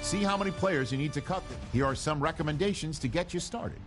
See how many players you need to cut. Here are some recommendations to get you started.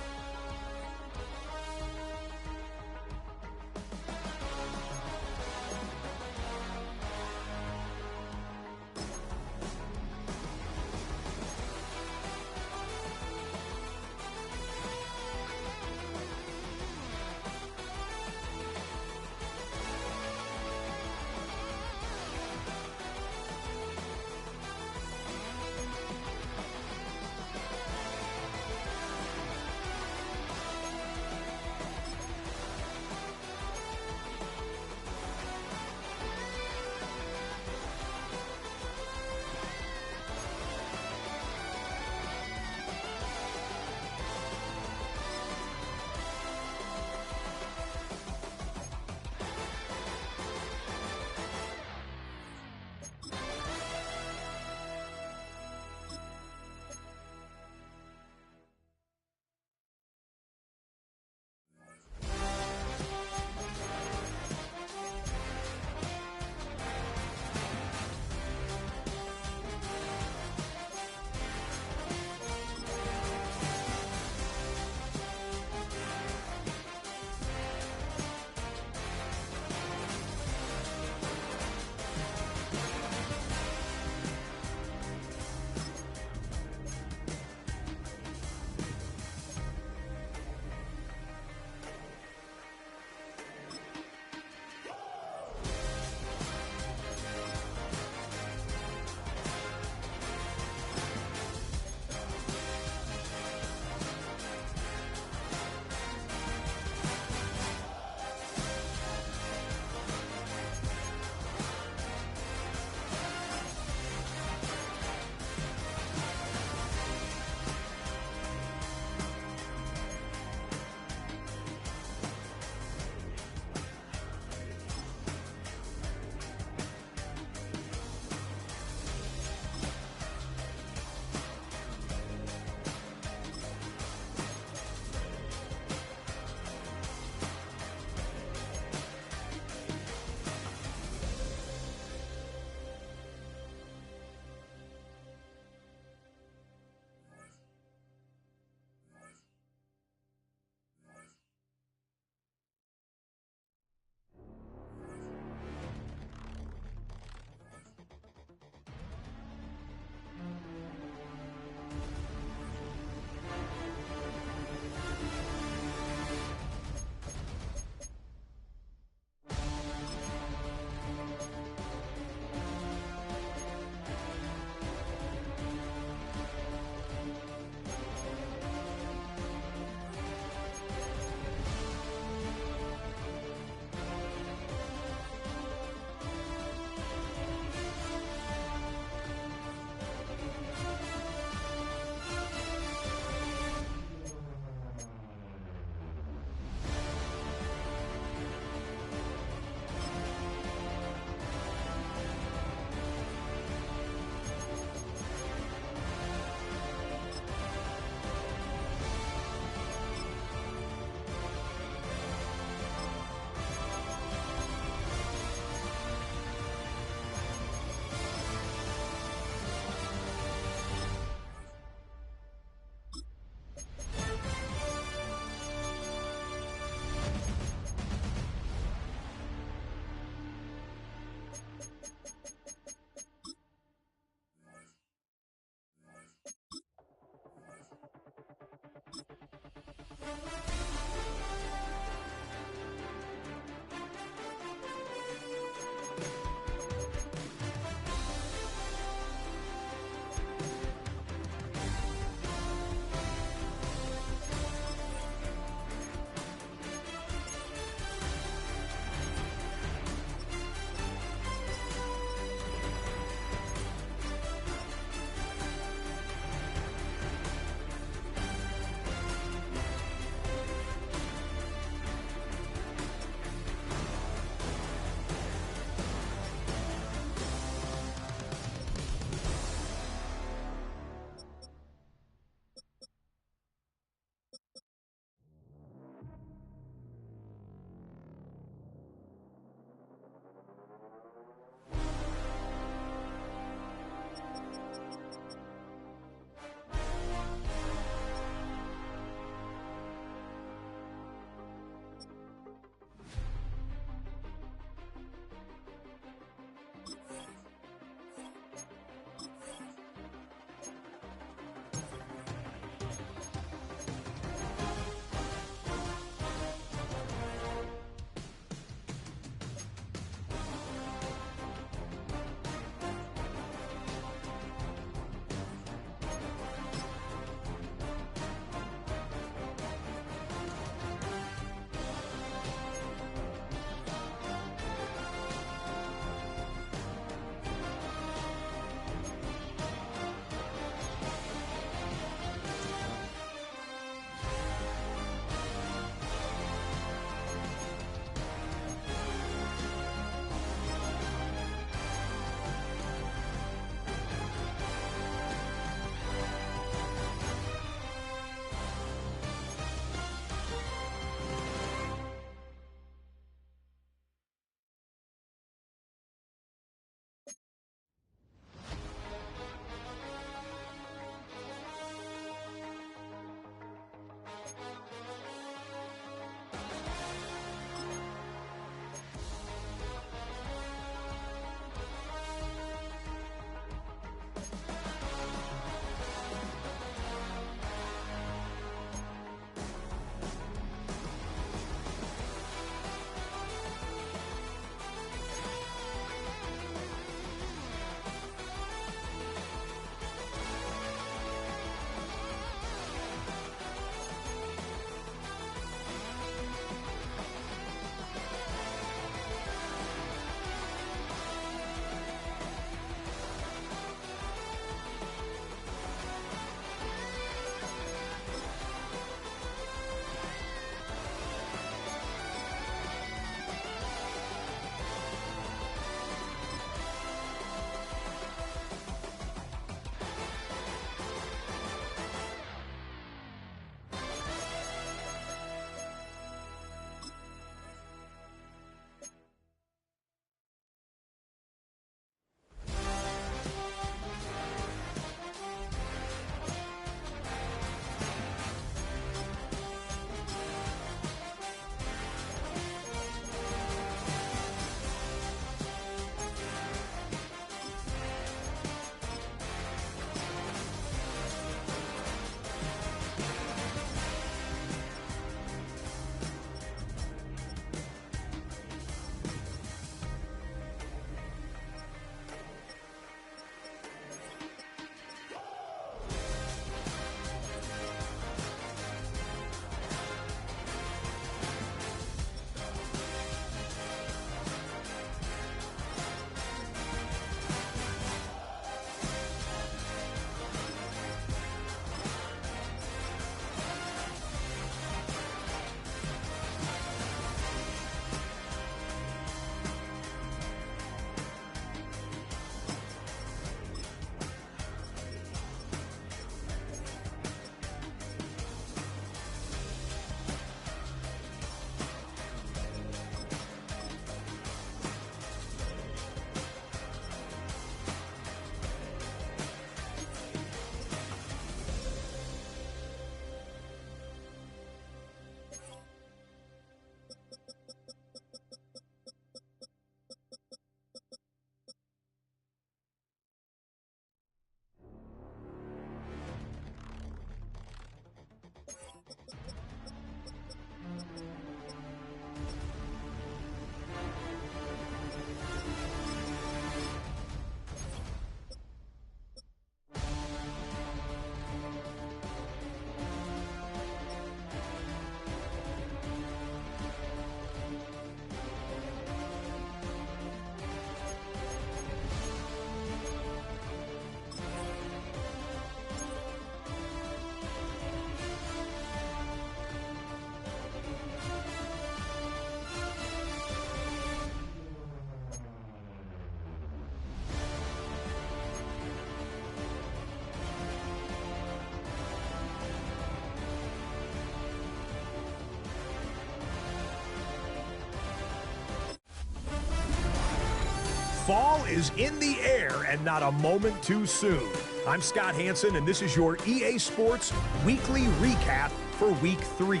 Fall is in the air and not a moment too soon. I'm Scott Hansen, and this is your EA Sports Weekly Recap for Week 3.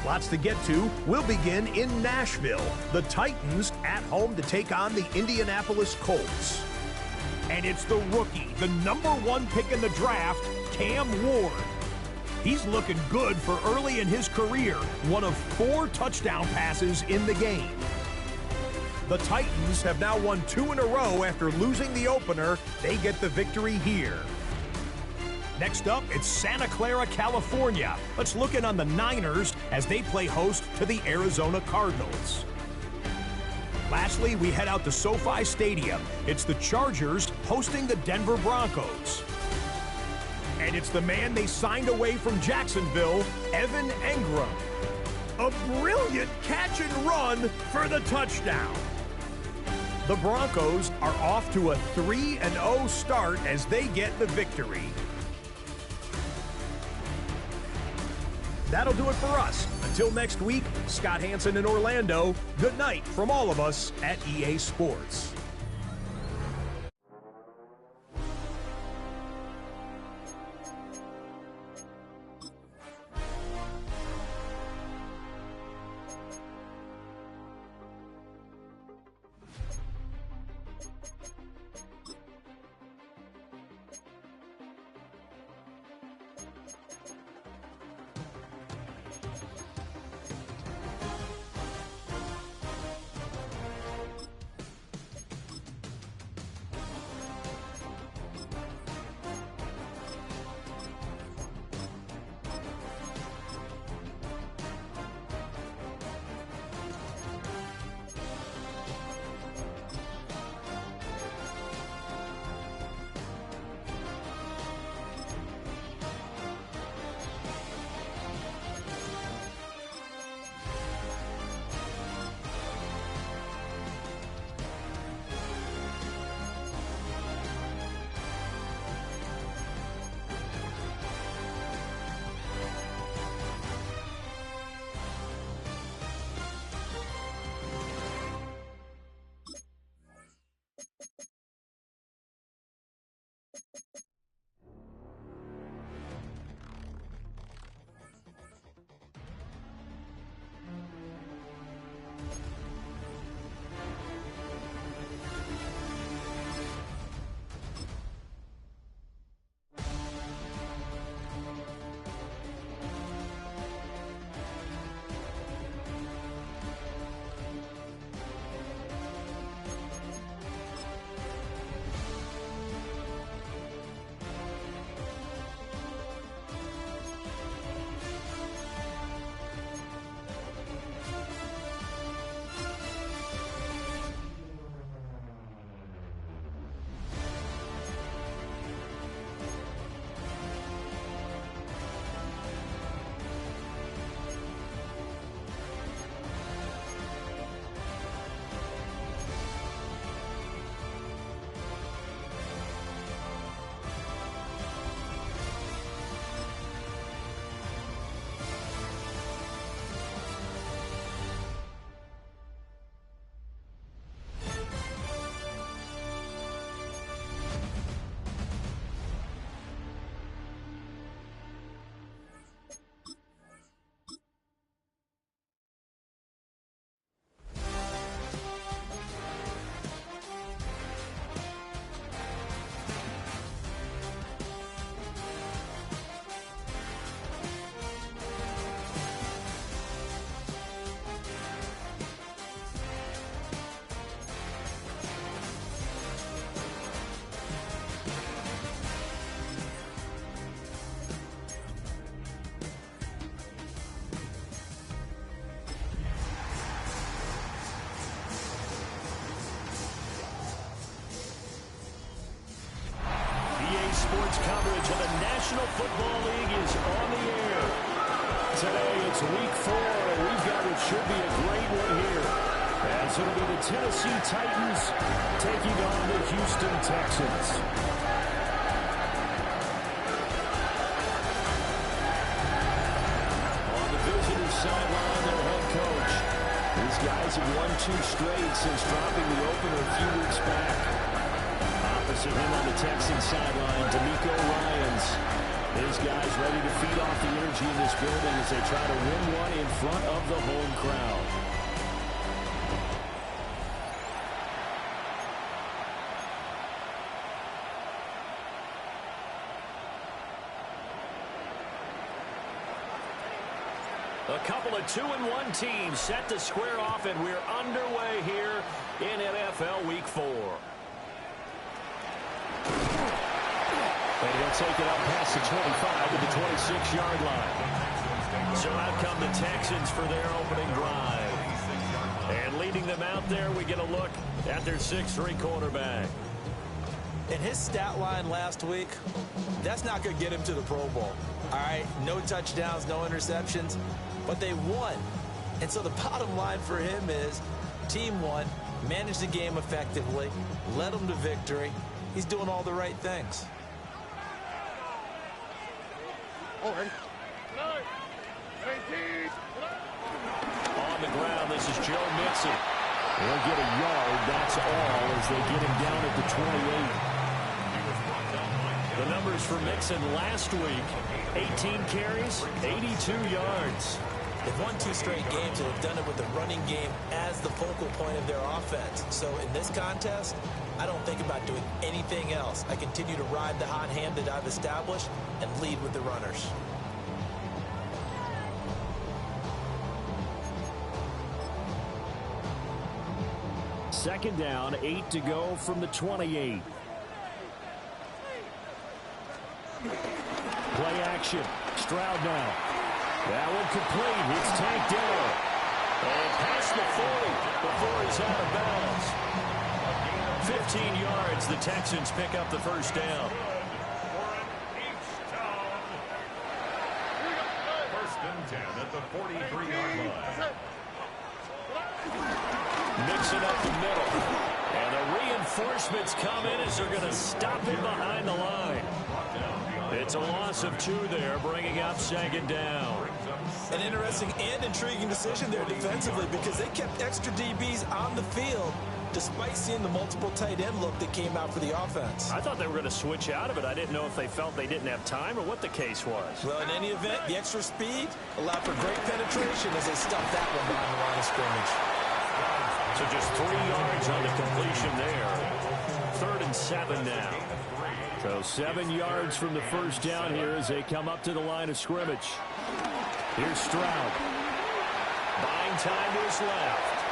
Lots to get to. We'll begin in Nashville. The Titans at home to take on the Indianapolis Colts. And it's the rookie, the #1 pick in the draft, Cam Ward. He's looking good for early in his career, one of 4 touchdown passes in the game. The Titans have now won 2 in a row after losing the opener. They get the victory here. Next up, it's Santa Clara, California. Let's look in on the Niners as they play host to the Arizona Cardinals. Lastly, we head out to SoFi Stadium. It's the Chargers hosting the Denver Broncos. And it's the man they signed away from Jacksonville, Evan Engram. A brilliant catch and run for the touchdown. The Broncos are off to a 3-0 start as they get the victory. That'll do it for us. Until next week, Scott Hansen in Orlando, good night from all of us at EA Sports. Sports coverage of the National Football League is on the air. Today it's week 4, and we've got what should be a great one here. As it'll be the Tennessee Titans taking on the Houston Texans. On the visitor's sideline, their head coach is guys have won 2 straight since dropping the opener a few weeks back. Opposite him on the Texans sideline, D'Amico Ryans. His guys ready to feed off the energy in this building as they try to win one in front of the home crowd. A couple of 2-1 teams set to square off, and we're underway here in NFL Week 4. And he'll take it up past the 25 to the 26-yard line. So out come the Texans for their opening drive. And leading them out there, we get a look at their 6'3" quarterback. In his stat line last week, that's not going to get him to the Pro Bowl. All right, no touchdowns, no interceptions, but they won. And so the bottom line for him is team won, managed the game effectively, led them to victory. He's doing all the right things. On the ground, this is Joe Mixon. He'll get a yard, that's all, as they get him down at the 28. The numbers for Mixon last week, 18 carries, 82 yards. They've won 2 straight games, and they've done it with the running game as the focal point of their offense. So in this contest, I don't think about doing anything else. I continue to ride the hot hand that I've established and lead with the runners. Second down, 8 to go from the 28. Play action. Stroud now. That one complete. It's tanked down. And past the 40 before he's out of bounds. 15 yards. The Texans pick up the first down. First and 10 at the 43-yard line. Mixing up the middle. And the reinforcements come in as they're going to stop him behind the line. It's a loss of 2 there, bringing up second down. An interesting and intriguing decision there defensively because they kept extra DBs on the field despite seeing the multiple tight end look that came out for the offense. I thought they were going to switch out of it. I didn't know if they felt they didn't have time or what the case was. Well, in any event, the extra speed allowed for great penetration as they stuffed that one behind the line of scrimmage. So just 3 yards on the completion there. 3rd and 7 now. So 7 yards from the first down here as they come up to the line of scrimmage. Here's Stroud. Buying time to his left.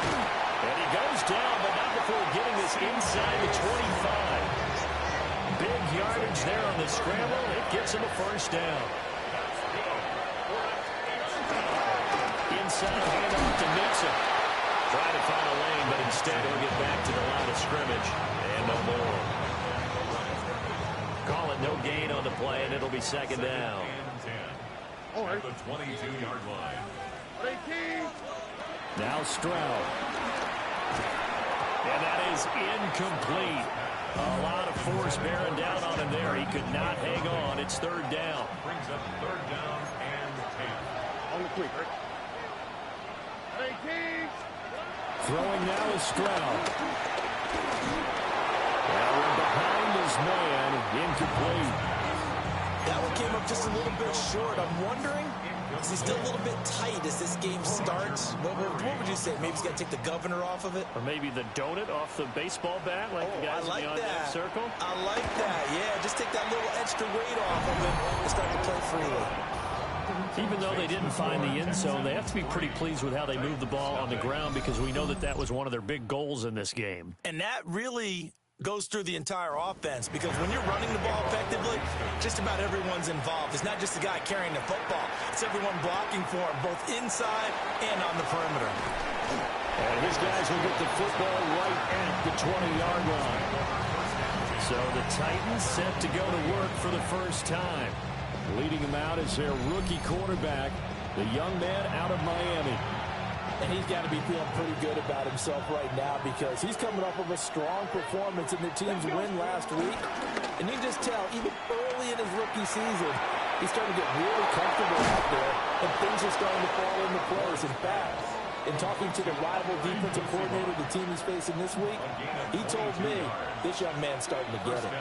And he goes down, but not before getting this inside the 25. Big yardage there on the scramble. It gets him a first down. Inside handoff to Mixon. Trying to find a lane, but instead he'll get back to the line of scrimmage. And no more. Call it no gain on the play, and it'll be second down. At the 22-yard line. Now Stroud. And that is incomplete. A lot of force bearing down on him there. He could not hang on. It's 3rd down. Brings up 3rd down and 10. On the quick. Throwing now is Stroud. And behind his man, incomplete. That one came up just a little bit short. I'm wondering, is he still a little bit tight as this game starts? What would you say? Maybe he's got to take the governor off of it? Or maybe the donut off the baseball bat like the guys I like in the on-deck circle? I like that. Yeah, just take that little extra weight off of him and start to play freely. Even though they didn't find the end zone, they have to be pretty pleased with how they moved the ball on the ground because we know that that was one of their big goals in this game. And that really goes through the entire offense because when you're running the ball effectively, just about everyone's involved. It's not just the guy carrying the football. It's everyone blocking for him, both inside and on the perimeter. And his guys will get the football right at the 20-yard line. So the Titans set to go to work for the first time. Leading him out is their rookie quarterback, the young man out of Miami. And he's got to be feeling pretty good about himself right now because he's coming off of a strong performance in the team's win last week. And you can just tell, even early in his rookie season, He's starting to get really comfortable out there, and things are starting to fall into place. In fact, in talking to the rival defensive coordinator, the team he's facing this week, he told me this young man's starting to get it.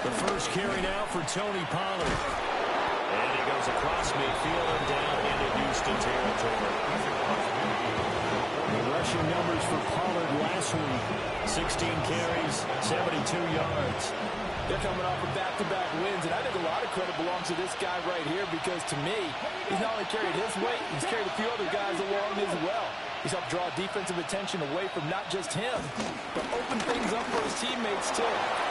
The first carry now for Tony Pollard. And he goes across midfield and down into Houston territory. The rushing numbers for Pollard last week, 16 carries, 72 yards. They're coming off of back-to-back wins, and I think a lot of credit belongs to this guy right here because, to me, he's not only carried his weight, he's carried a few other guys along as well. He's helped draw defensive attention away from not just him, but open things up for his teammates, too.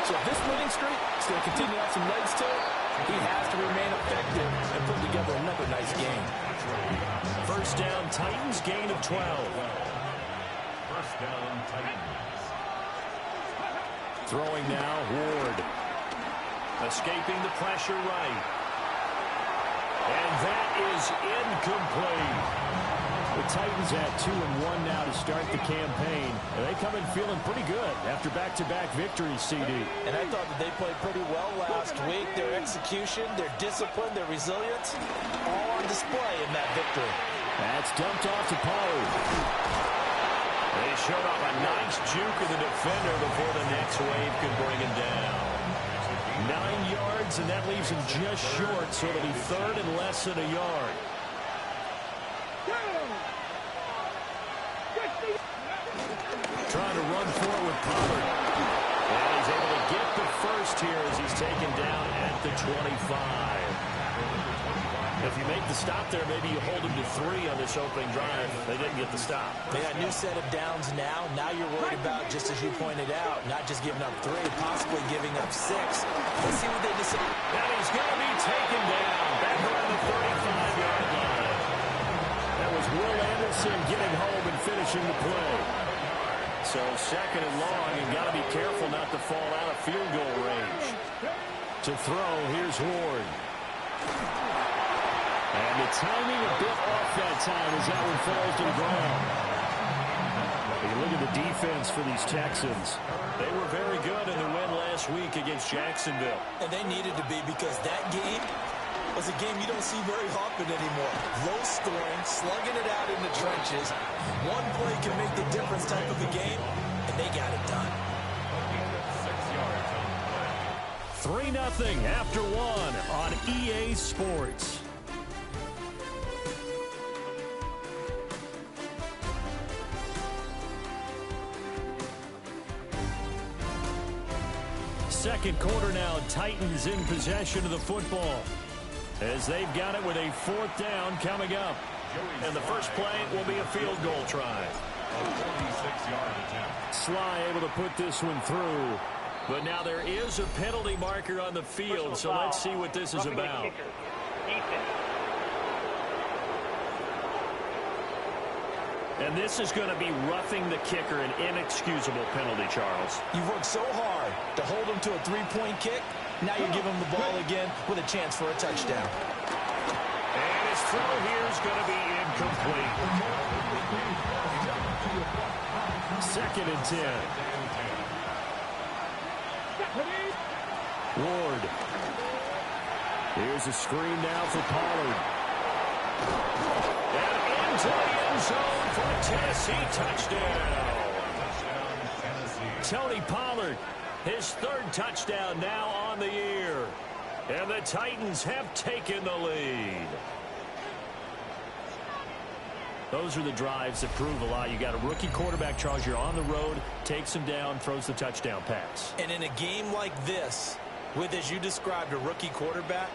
So if this winning streak is going to continue to have some legs to it, he has to remain effective and put together another nice game. First down, Titans, gain of 12. First down, Titans. Throwing now, Ward. Escaping the pressure right. And that is incomplete. The Titans at 2-1 now to start the campaign. And they come in feeling pretty good after back-to-back victories, CD. And I thought that they played pretty well last week. Their execution, their discipline, their resilience, all on display in that victory. That's dumped off to Pollard. They showed off a nice juke of the defender before the next wave could bring him down. 9 yards, and that leaves him just short, so it'll be third and less than a yard. Trying to run forward with Pollard. And he's able to get the first here as he's taken down at the 25. If you make the stop there, maybe you hold him to 3 on this opening drive. They didn't get the stop. They got a new set of downs now. Now you're worried about, just as you pointed out, not just giving up 3, possibly giving up 6. Let's see what they decide. And he's going to be taken down back around the 35-yard line. That was Will Anderson getting home and finishing the play. So second and long, and got to be careful not to fall out of field goal range. To throw, here's Ward. And the timing a bit off that time as that one falls to the ground. You look at the defense for these Texans. They were very good in the win last week against Jacksonville. And they needed to be, because that game was a game you don't see very often anymore. Low scoring, slugging it out in the trenches. One play can make the difference type of a game, and they got it done. 3-0 after 1 on EA Sports. Second quarter now, Titans in possession of the football as they've got it with a 4th down coming up. And the first play will be a field goal try. A 46-yard attempt. Sly able to put this one through. But now there is a penalty marker on the field, so let's see what this is about. And this is going to be roughing the kicker, an inexcusable penalty, Charles. You've worked so hard to hold him to a 3-point kick. Now you give him the ball again with a chance for a touchdown. And his throw here is going to be incomplete. 2nd and 10. Ward. Here's a screen now for Pollard. And into the end zone for a Tennessee touchdown. Tony Pollard, his 3rd touchdown now on the year. And the Titans have taken the lead. Those are the drives that prove a lot. You got a rookie quarterback, Charles. You're on the road, takes him down, throws the touchdown pass. And in a game like this, with, as you described, a rookie quarterback,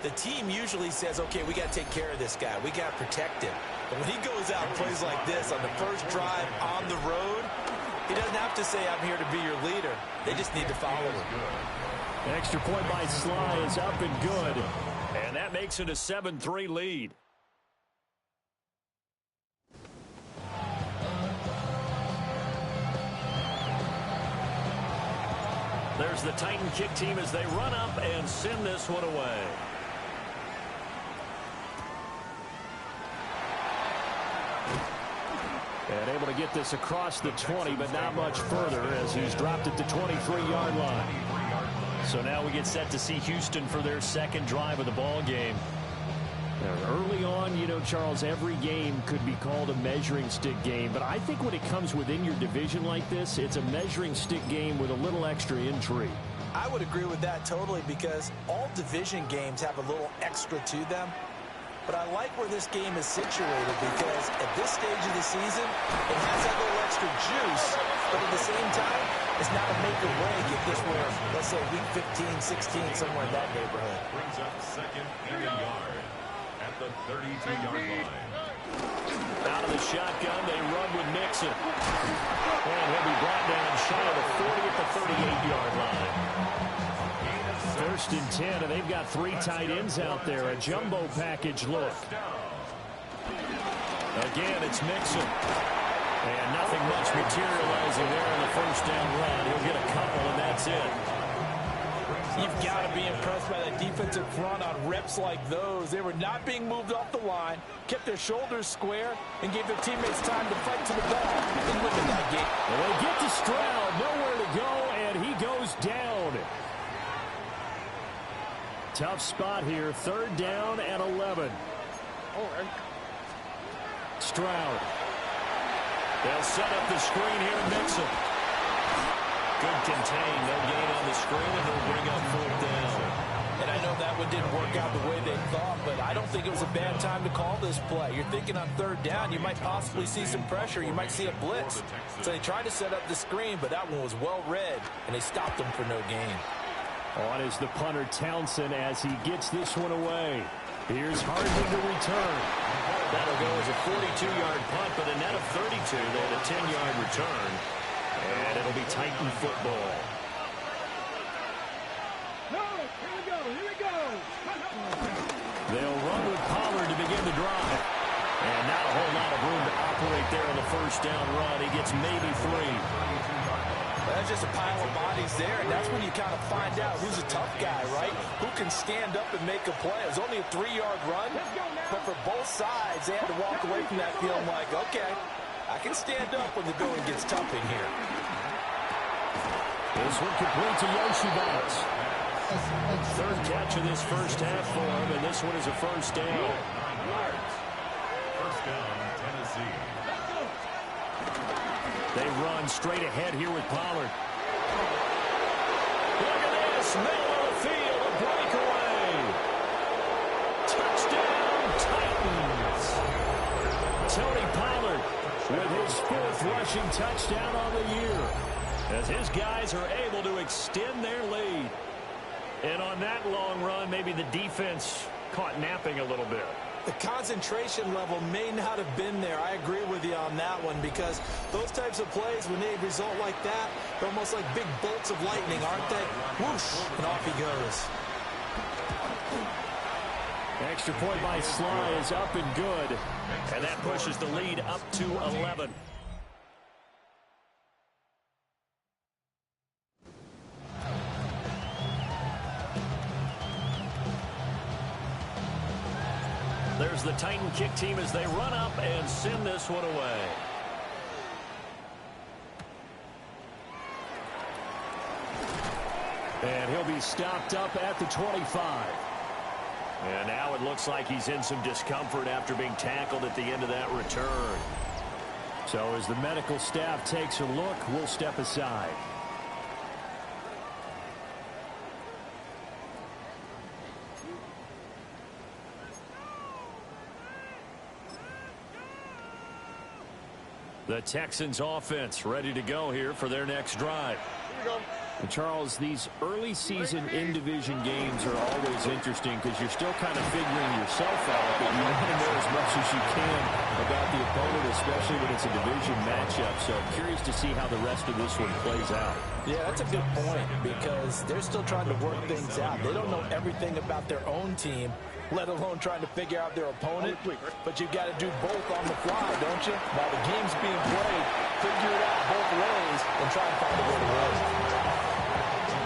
the team usually says, okay, we got to take care of this guy. We got to protect him. But when he goes out and plays like this on the first drive on the road, he doesn't have to say, I'm here to be your leader. They just need to follow him. Extra point by Sly is up and good. And that makes it a 7-3 lead. There's the Titan kick team as they run up and send this one away. And able to get this across the 20, but not much further as he's dropped it to 23-yard line. So now we get set to see Houston for their second drive of the ball game. Early on, you know, Charles, every game could be called a measuring stick game. But I think when it comes within your division like this, it's a measuring stick game with a little extra intrigue. I would agree with that totally because all division games have a little extra to them. But I like where this game is situated because at this stage of the season, it has that little extra juice. But at the same time, it's not a make or break if this were, let's say, week 15, 16, somewhere in that neighborhood. Brings up second and a yard at the 32-yard line. Out of the shotgun, they run with Mixon. And he'll be brought down shy of the 40 at the 38-yard line. First and 10, and they've got 3 tight ends out there. A jumbo package look. Again, it's Mixon. And nothing much materializing there in the first down run. He'll get a couple, and that's it. You've got to be impressed by that defensive front on reps like those. They were not being moved off the line, kept their shoulders square, and gave their teammates time to fight to the ball and win that game. Well, they get to Stroud, nowhere to go, and he goes down. Tough spot here, 3rd down and 11. Stroud. They'll set up the screen here to Mixon. Good contain, no gain on the screen, and they'll bring up 4th down. And I know that one didn't work out the way they thought, but I don't think it was a bad time to call this play. You're thinking on 3rd down, you might possibly see some pressure. You might see a blitz. So they tried to set up the screen, but that one was well read, and they stopped them for no gain. On is the punter Townsend as he gets this one away. Here's Hardman to return. That'll go as a 42-yard punt, but a net of 32. They had a 10-yard return. And it'll be Titan football. Here we go. They'll run with Pollard to begin the drive. And not a whole lot of room to operate there on the first down run. He gets maybe 3. That's just a pile of bodies there, and that's when you kind of find out who's a tough guy, right? Who can stand up and make a play. It was only a 3-yard run, but for both sides, they had to walk away from that feeling like, okay, I can stand up when the going gets tough in here. This one complete to Yoshibats. 3rd catch of this first half for him, and this one is a first down. 9 yards. First down, Tennessee. They run straight ahead here with Pollard. Look at this. Middle of the field. A breakaway. Touchdown, Titans. Tony Pollard with his 4th rushing touchdown on the year as his guys are able to extend their lead. And on that long run, maybe the defense caught napping a little bit. The concentration level may not have been there. I agree with you on that one because those types of plays, when they result like that, they're almost like big bolts of lightning, aren't they? Whoosh, and off he goes. Extra point by Sly is up and good, and that pushes the lead up to 11. There's the Titan kick team as they run up and send this one away. And he'll be stopped up at the 25. And now it looks like he's in some discomfort after being tackled at the end of that return. So as the medical staff takes a look, we'll step aside. The Texans offense ready to go here for their next drive. And Charles, these early season in-division games are always interesting because you're still kind of figuring yourself out, but you want to know as much as you can about the opponent, especially when it's a division matchup. So I'm curious to see how the rest of this one plays out. Yeah, that's a good point because they're still trying to work things out. They don't know everything about their own team, let alone trying to figure out their opponent. But you've got to do both on the fly, don't you? While the game's being played, figure it out both ways and try and find a way to win.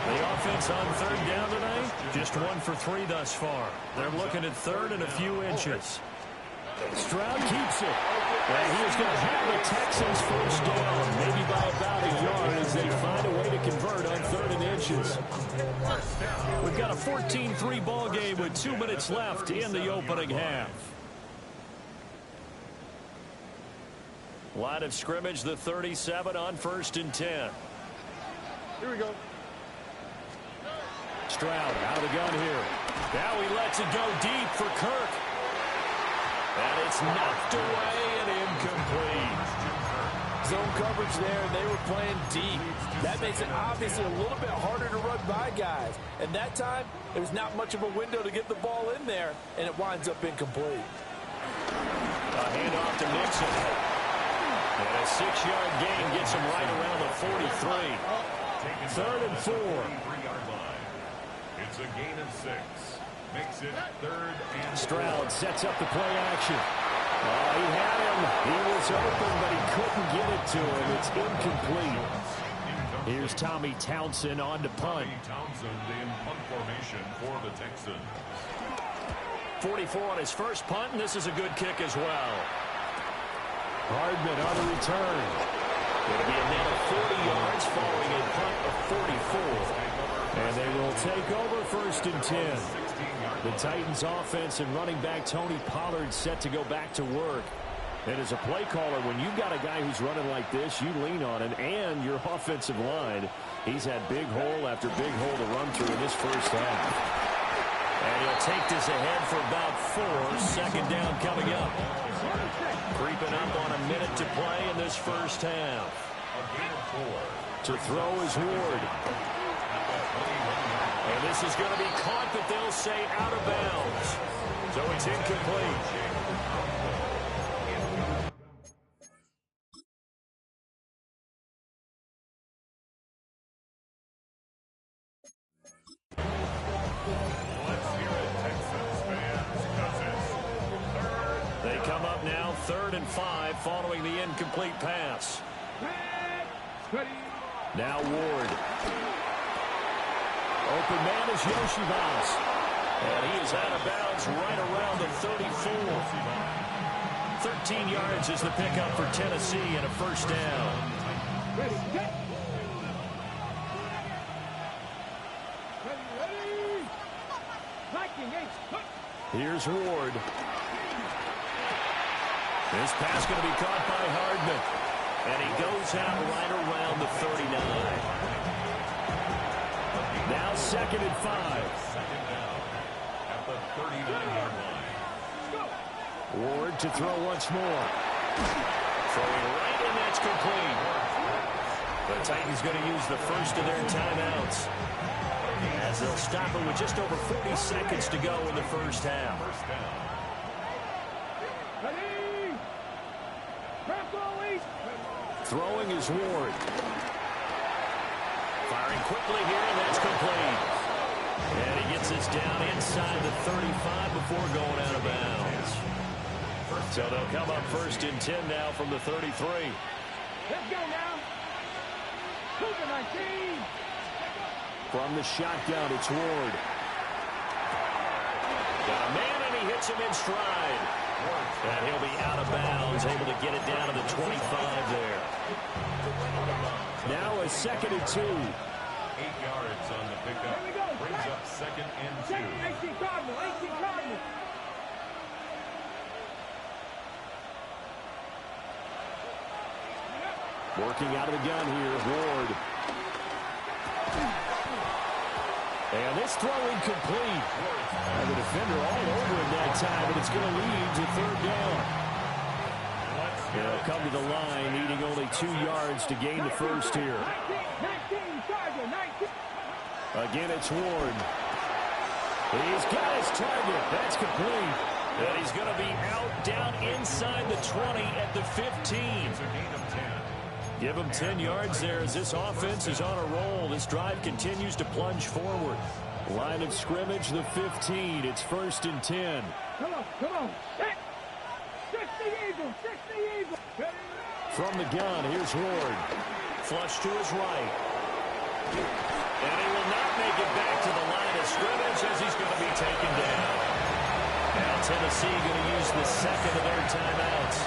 The offense on 3rd down tonight, just 1 for 3 thus far. They're looking at 3rd and a few inches. Stroud keeps it. And he is going to have the Texans first down, maybe by about a yard as they find a way to convert on 3rd and inches. We've got a 14-3 ball game with 2 minutes left in the opening half. Line of scrimmage, the 37 on 1st and 10. Here we go. Stroud out of the gun here. Now he lets it go deep for Kirk. And it's knocked away and incomplete. Zone coverage there, and they were playing deep. That makes it obviously a little bit harder to run by guys. And that time, there was not much of a window to get the ball in there, and it winds up incomplete. A handoff to Nixon. And a 6-yard gain gets him right around the 43. 3rd and 4. It's a gain of 6. Makes it 3rd and 4. Stroud sets up the play action. He had him. He was open, but he couldn't get it to him. It's incomplete. Here's Tommy Townsend on to punt. Townsend in punt formation for the Texans. 44 on his first punt, and this is a good kick as well. Hardman on the return. Going to be a net of 40 yards following a punt of 44. And they will take over 1st and 10. The Titans offense and running back Tony Pollard set to go back to work. And as a play caller, when you've got a guy who's running like this, you lean on him and your offensive line. He's had big hole after big hole to run through in this first half. And he'll take this ahead for about 4. 2nd down coming up. Creeping up on a minute to play in this first half. To throw is Ward. And this is going to be caught, but they'll say out of bounds. So it's incomplete. Let's hear it, Texans fans, 'cause it's 3rd. They come up now 3rd and 5 following the incomplete pass. Now Ward. Open man is Yoshivas. And he is out of bounds right around the 34. 13 yards is the pickup for Tennessee and a first down. Ready. Here's Ward. This pass going to be caught by Hardman. And he goes out right around the 39. Now 2nd and 5. Second down at the 39-yard line. Ward to throw once more. Throwing right, and that's complete. The Titans going to use the first of their timeouts, as they'll stop it with just over 40 seconds to go in the first half. Throwing is Ward. Firing quickly here, and that's complete. And he gets this down inside the 35 before going out of bounds. So they'll come up 1st and 10 now from the 33. Let's go now. Cougar 19. From the shotgun, it's Ward. Got a man, and he hits him in stride. And he'll be out of bounds, able to get it down to the 25 there. Now a 2nd and 2. 8 yards on the pickup. Brings up 2nd and 2. 18 Cardinal. Working out of the gun here, Ward. And this throw incomplete. And the defender all over him that time, but it's going to lead to 3rd down. They'll come to the line, needing only 2 yards to gain the first here. 19, Charger, 19. Again, it's Ward. He's got his target. That's complete. And he's going to be out down inside the 20 at the 15. It's a gain of 10. Give him 10 yards there as this offense is on a roll. This drive continues to plunge forward. Line of scrimmage, the 15. It's 1st and 10. Come on. 60 Eagles. From the gun, here's Ward. Flush to his right. And he will not make it back to the line of scrimmage as he's going to be taken down. Now Tennessee going to use the 2nd of their timeouts.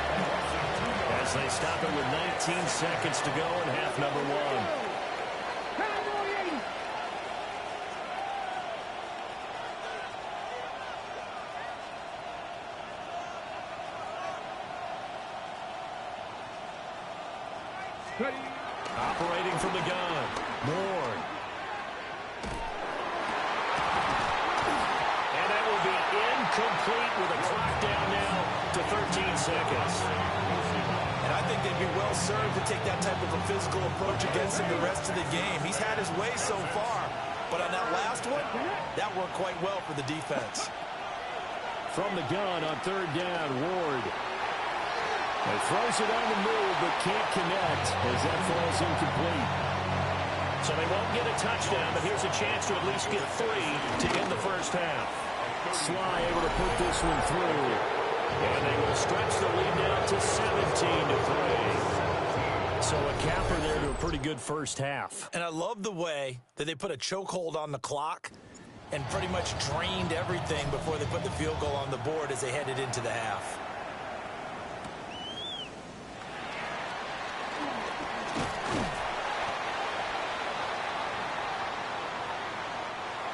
as they stop it with 19 seconds to go in half number one. Cowboy 80. Operating from the gun. Moore. And that will be incomplete with a clock down now to 13 seconds. And I think they'd be well served to take that type of a physical approach against him the rest of the game. He's had his way so far, but on that last one, that worked quite well for the defense. From the gun on third down, Ward. He throws it on the move, but can't connect as that falls incomplete. So they won't get a touchdown, but here's a chance to at least get 3 to end the first half. Sly able to put this one through. And they will stretch the lead now to 17-3. So a capper there to a pretty good first half. And I love the way that they put a chokehold on the clock and pretty much drained everything before they put the field goal on the board as they headed into the half.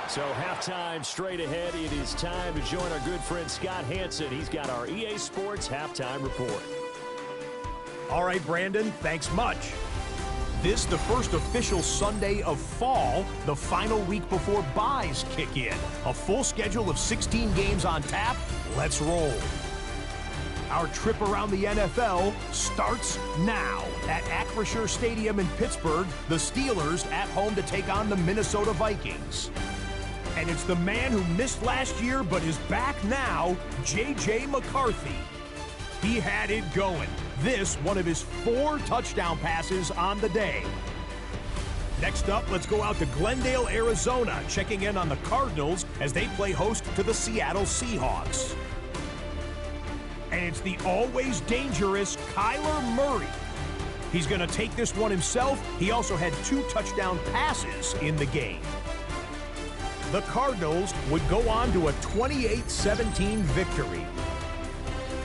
So halftime straight ahead. It is time to join our good friend Scott Hanson. He's got our EA Sports halftime report. All right, Brandon, thanks much. This the first official Sunday of fall, the final week before byes kick in. A full schedule of 16 games on tap. Let's roll. Our trip around the NFL starts now. At Acrisure Stadium in Pittsburgh, the Steelers at home to take on the Minnesota Vikings. And it's the man who missed last year but is back now, J.J. McCarthy. He had it going. This, one of his 4 touchdown passes on the day. Next up, let's go out to Glendale, Arizona, checking in on the Cardinals as they play host to the Seattle Seahawks. And it's the always dangerous Kyler Murray. He's going to take this one himself. He also had 2 touchdown passes in the game. The Cardinals would go on to a 28-17 victory.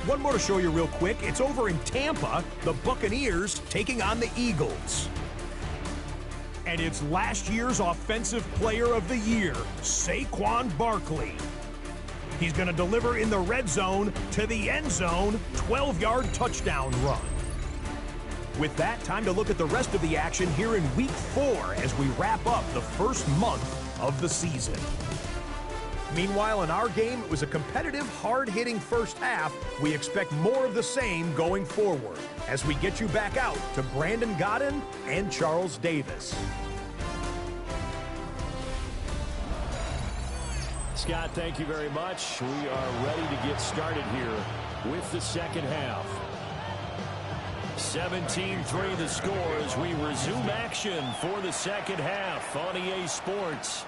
One more to show you real quick. It's over in Tampa, the Buccaneers taking on the Eagles. And it's last year's Offensive Player of the Year, Saquon Barkley. He's going to deliver in the red zone to the end zone, 12-yard touchdown run. With that, time to look at the rest of the action here in Week 4 as we wrap up the first month of the season. Meanwhile, in our game, it was a competitive, hard-hitting first half. We expect more of the same going forward as we get you back out to Brandon Godden and Charles Davis. Scott, thank you very much. We are ready to get started here with the second half. 17-3 the score as we resume action for the second half on EA Sports.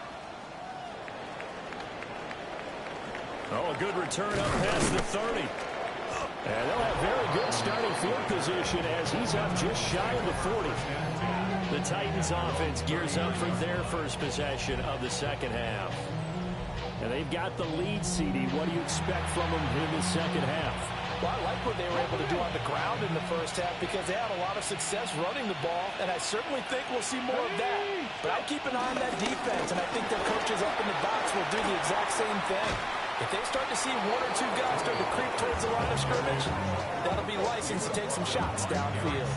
Oh, a good return up past the 30. And they'll have very good starting field position as he's up just shy of the 40. The Titans offense gears up for their first possession of the second half. And they've got the lead, CD. What do you expect from them in the second half? Well, I like what they were able to do on the ground in the first half because they had a lot of success running the ball, and I certainly think we'll see more of that. But I keep an eye on that defense, and I think their coaches up in the box will do the exact same thing. If they start to see 1 or 2 guys start to creep towards the line of scrimmage, that'll be license to take some shots downfield.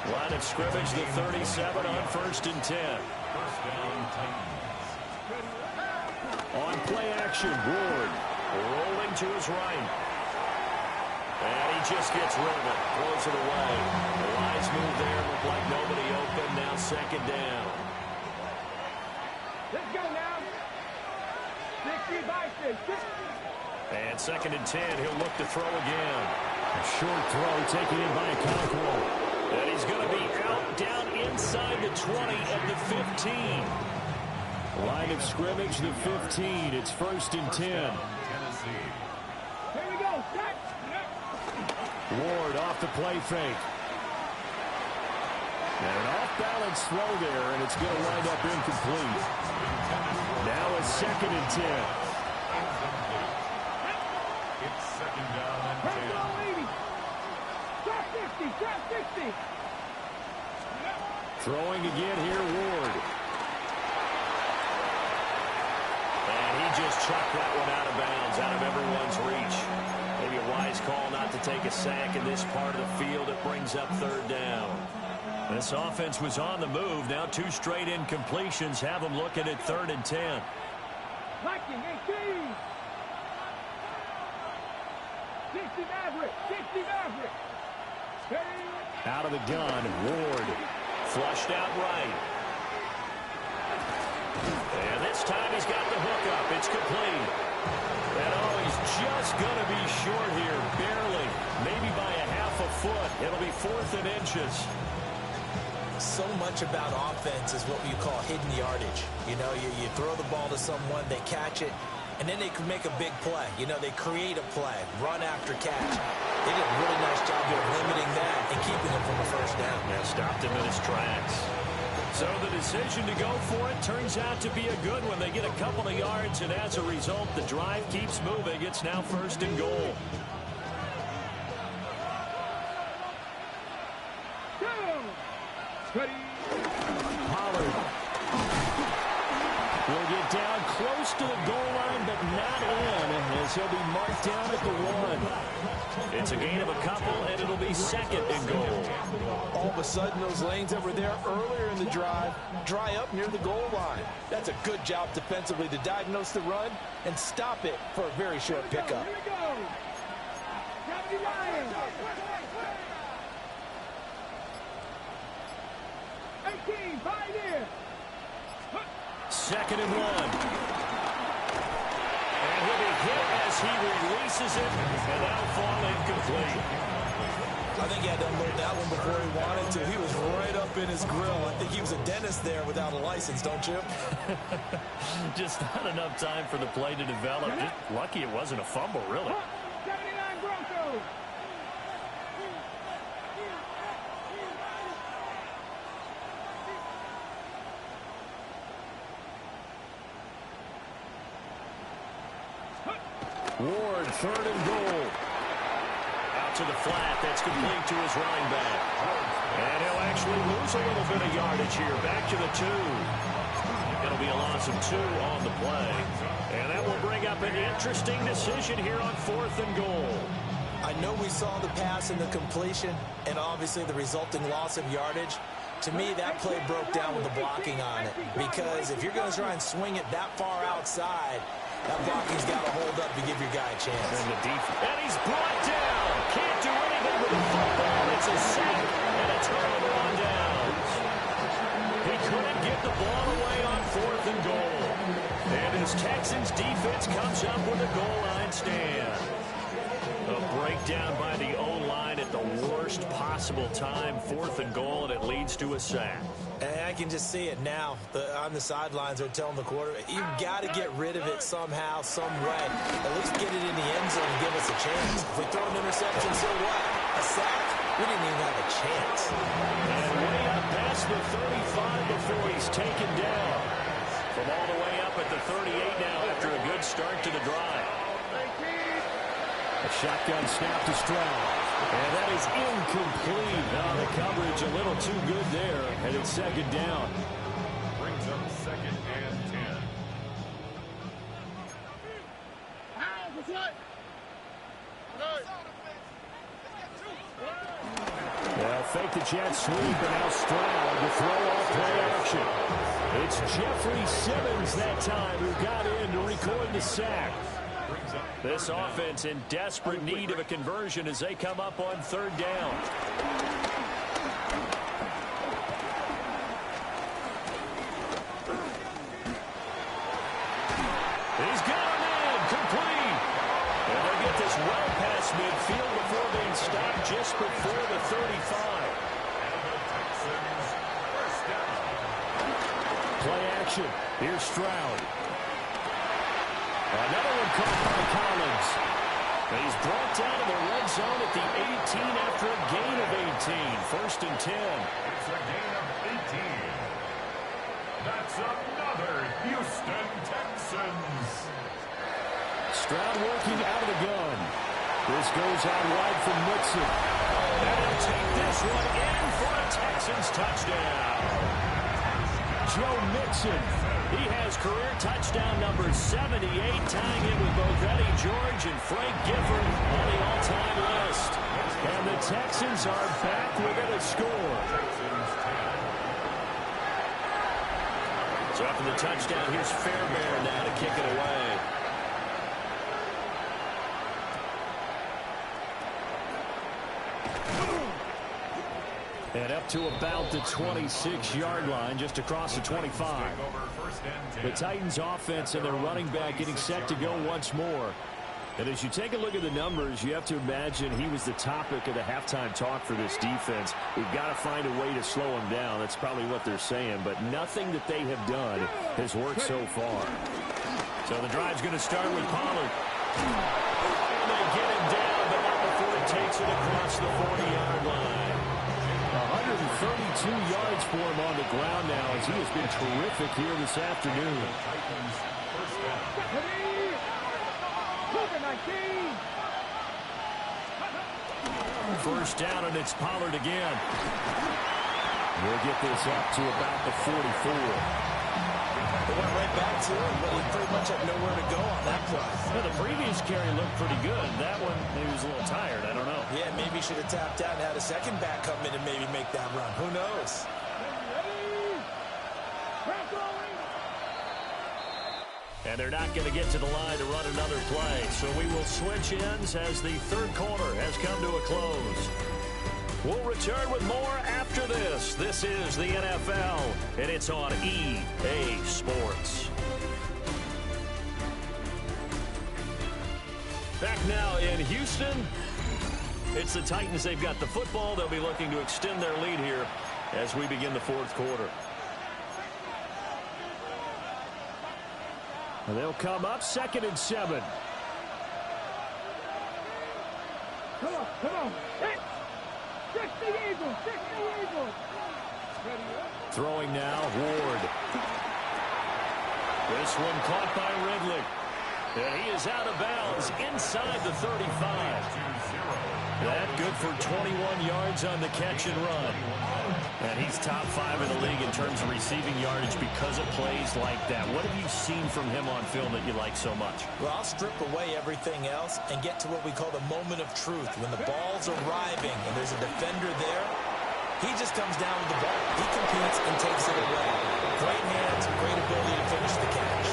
Line of scrimmage, the 37 on 1st and 10. On play action, Ward rolling to his right. And he just gets rid of it, throws it away. The wise move there, looked like nobody open, now second down. Let's go now. 60 by 6. And 2nd and 10, he'll look to throw again. A short throw taken in by Conqueror. And he's going to be out down inside the 20 at the 15. Line of scrimmage, the 15. It's 1st and 10. Here we go. Set. Ward off the play fake. And an off-balance throw there, and it's going to wind up incomplete. Now a 2nd and 10. It's 2nd down and 10. Throwing again here, Ward. And he just chucked that one out of bounds, out of everyone's reach. Maybe a wise call not to take a sack in this part of the field. It brings up third down. This offense was on the move. Now 2 straight incompletions have them looking at 3rd and 10. Liking 18. 60 Maverick. 60 Maverick. Out of the gun, Ward. Flushed out right. And this time he's got the hook up. It's complete. And oh, he's just going to be short here. Barely. Maybe by a half a foot. It'll be 4th and inches. So much about offense is what you call hidden yardage. You know, you throw the ball to someone, they catch it, and then they can make a big play. You know, they create a play, run after catch. They did a really nice job of limiting that and keeping him from a first down. Yeah, stopped him in his tracks. So the decision to go for it turns out to be a good one. They get a couple of yards, and as a result, the drive keeps moving. It's now 1st and goal. Pollard will get down close to the goal line, but not in, as he'll be marked down at the 1. It's a gain of a couple, and it'll be 2nd and goal. All of a sudden, those lanes that were there earlier in the drive dry up near the goal line. That's a good job defensively to diagnose the run and stop it for a very short pickup. Here we go. 79. 18, Pioneer. 2nd and 1. And he'll be hit as he releases it, and that'll fall incomplete. I think he had to unload that one before he wanted to. He was right up in his grill. I think he was a dentist there without a license, don't you? Just not enough time for the play to develop. Just lucky it wasn't a fumble, really. 79 Broncos. Ward, 3rd and goal. Out to the flat. That's complete to his running back. And he'll actually lose a little bit of yardage here. Back to the 2. It'll be a loss of 2 on the play. And that will bring up an interesting decision here on 4th and goal. I know we saw the pass and the completion and obviously the resulting loss of yardage. To me, that play broke down with the blocking on it. Because if you're going to try and swing it that far outside, that blocking's got to hold up to give your guy a chance. And the defense. And he's brought down. Can't do anything with the football. It's a sack and a turnover on downs. He couldn't get the ball away on 4th and goal. And his Texans defense comes up with a goal line stand. A breakdown by the O-line at the worst possible time. 4th and goal, and it leads to a sack. And I can just see it now. On the sidelines, they're telling the quarterback, you've got to get rid of it somehow, some way. At least get it in the end zone and give us a chance. If we throw an interception, so what? A sack? We didn't even have a chance. And way up past the 35 before he's taken down. From all the way up at the 38 now after a good start to the drive. A shotgun snap to Stroud. And that is incomplete. Now the coverage a little too good there. And it's 2nd down. Brings up 2nd and 10. Well, fake the jet sweep, and now Stroud to throw off play action. It's Jeffrey Simmons that time who got in to record the sack. This offense in desperate need of a conversion as they come up on 3rd down. He's got him in, complete. And they get this well past midfield before being stopped just before the 35. Play action. Here's Stroud. Another one caught by Collins. He's brought down to the red zone at the 18 after a gain of 18. 1st and 10. It's a gain of 18. That's another Houston Texans. Stroud working out of the gun. This goes out wide from Mixon. And he'll take this one in for a Texans touchdown. Joe Mixon, he has career touchdown number 78, tying in with both Eddie George and Frank Gifford on the all-time list. And the Texans are back within a score. So after the touchdown, here's Fairbairn now to kick it away. And up to about the 26-yard line, just across the 25. The Titans offense and their running back getting set to go once more. And as you take a look at the numbers, you have to imagine he was the topic of the halftime talk for this defense. We've got to find a way to slow him down. That's probably what they're saying. But nothing that they have done has worked so far. So the drive's going to start with Pollard. And they get him down, but not before he takes it across the 40-yard line. 132 yards for him on the ground now as he has been terrific here this afternoon. First down, and it's Pollard again. We'll get this up to about the 44. They went right back to him, but he pretty much had nowhere to go on that play. Well, the previous carry looked pretty good. That one, maybe he was a little tired. I don't know. Yeah, maybe he should have tapped out and had a second back come in and maybe make that run. Who knows? And they're not going to get to the line to run another play. So we will switch ends as the third quarter has come to a close. We'll return with more after this. This is the NFL, and it's on EA Sports. Back now in Houston. It's the Titans. They've got the football. They'll be looking to extend their lead here as we begin the fourth quarter. And they'll come up 2nd and 7. Come on. Hit. 60 Eagles. Throwing now, Ward. This one caught by Ridley. And he is out of bounds inside the 35. That good for 21 yards on the catch and run. And he's top 5 in the league in terms of receiving yardage because of plays like that. What have you seen from him on film that you like so much? Well, I'll strip away everything else and get to what we call the moment of truth. When the ball's arriving and there's a defender there, he just comes down with the ball. He competes and takes it away. Great hands, great ability to finish the catch.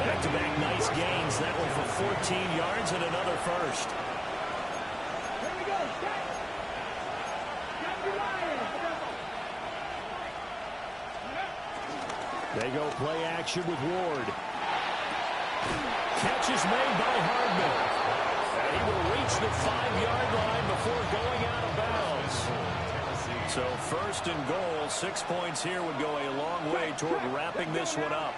Back-to-back nice gains. That one for 14 yards and another first. Here we go. They go play action with Ward. Catch is made by Hardman. And he will reach the 5-yard line before going out of bounds. So 1st and goal, 6 points here would go a long way toward wrapping this one up.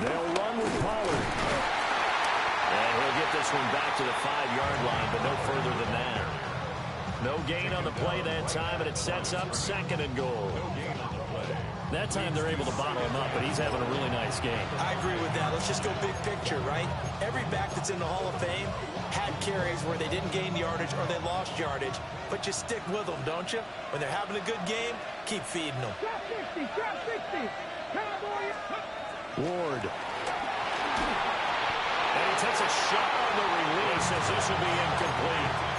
They'll run with Pollard. And he'll get this one back to the 5-yard line, but no further than that. No gain on the play that time, and it sets up 2nd and goal. That time they're able to bottle him up, but he's having a really nice game. I agree with that. Let's just go big picture, right? Every back that's in the Hall of Fame had carries where they didn't gain yardage or they lost yardage, but you stick with them, don't you? When they're having a good game, keep feeding them. Drop 60. Ward. And he takes a shot on the release as this will be incomplete.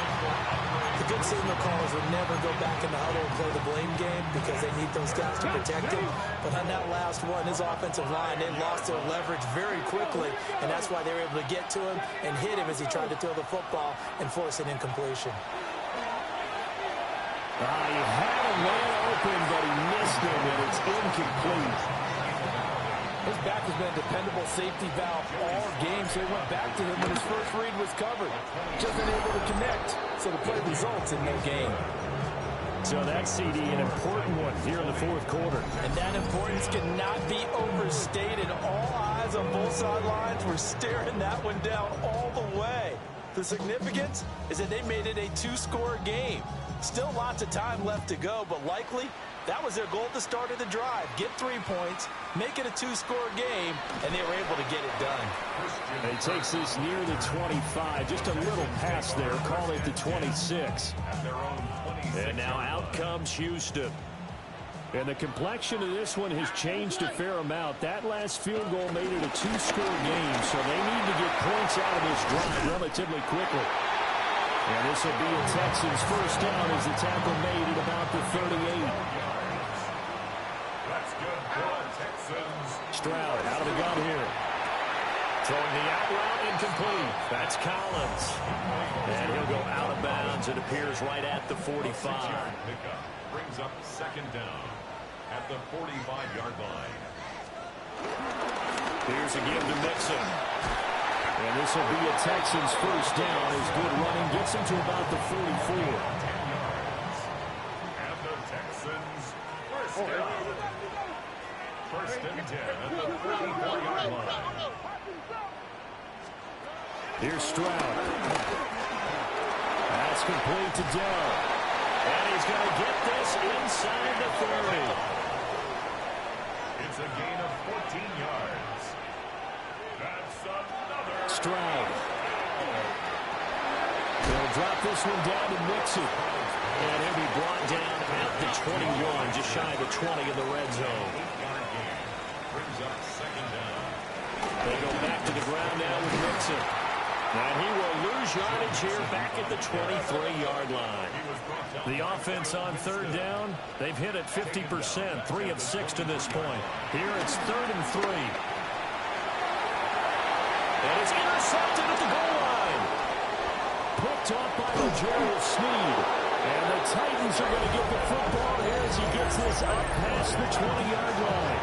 The good signal callers would never go back in the huddle and play the blame game because they need those guys to protect them. But on that last one, his offensive line, they lost their leverage very quickly, and that's why they were able to get to him and hit him as he tried to throw the football and force an incompletion. He had a man open, but he missed him, and it's incomplete. His back has been a dependable safety valve all game, so he went back to him when his first read was covered. Just unable to connect, so the play results in no gain. So that CD, an important one here in the fourth quarter. And that importance cannot be overstated. All eyes on both sidelines were staring that one down all the way. The significance is that they made it a 2-score game. Still lots of time left to go, but likely That was their goal at the start of the drive. Get 3 points, make it a 2-score game, and they were able to get it done. He takes this near the 25. Just a little pass there. Call it the 26. And now out comes Houston. And the complexion of this one has changed a fair amount. That last field goal made it a 2-score game, so they need to get points out of this drive relatively quickly. And this will be a Texans first down as the tackle made at about the 38. That's good for Texans. Stroud out of the gun here. Throwing the out route incomplete. That's Collins. And he'll go out of bounds. It appears right at the 45. Pickup brings up second down at the 45-yard line. Here's a give to Mixon. And this will be a Texans first down as good running gets him to about the 44. 10 yards. And the Texans first down. First and 10 at the 44-yard line. Here's Stroud. That's complete to Dell. And he's going to get this inside the 30. It's a gain of 14 yards. That's another. Stroud. They'll drop this one down to Mixon. And he'll be brought down at the 21, just shy of the 20 in the red zone. Brings up second down. They go back to the ground now with Mixon. And he will lose yardage here back at the 23-yard line. The offense on third down, they've hit it 50%, 3 of 6 to this point. Here it's 3rd and 3. And it's intercepted at the goal line. Picked off by L'Jarius Sneed. And the Titans are going to get the football here as he gets this up past the 20-yard line.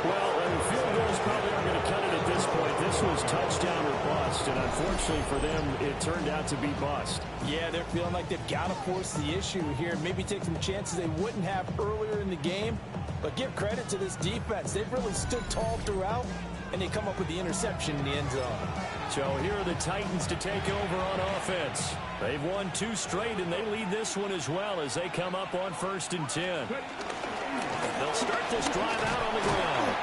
Well, the field goals probably aren't going to cut it at this point. This was touchdown or bust, and unfortunately for them, it turned out to be bust. Yeah, they're feeling like they've got to force the issue here. Maybe take some chances they wouldn't have earlier in the game. But give credit to this defense. They've really stood tall throughout, and they come up with the interception in the end zone. So here are the Titans to take over on offense. They've won 2 straight, and they lead this one as well as they come up on 1st and 10. They'll start this drive out on the ground.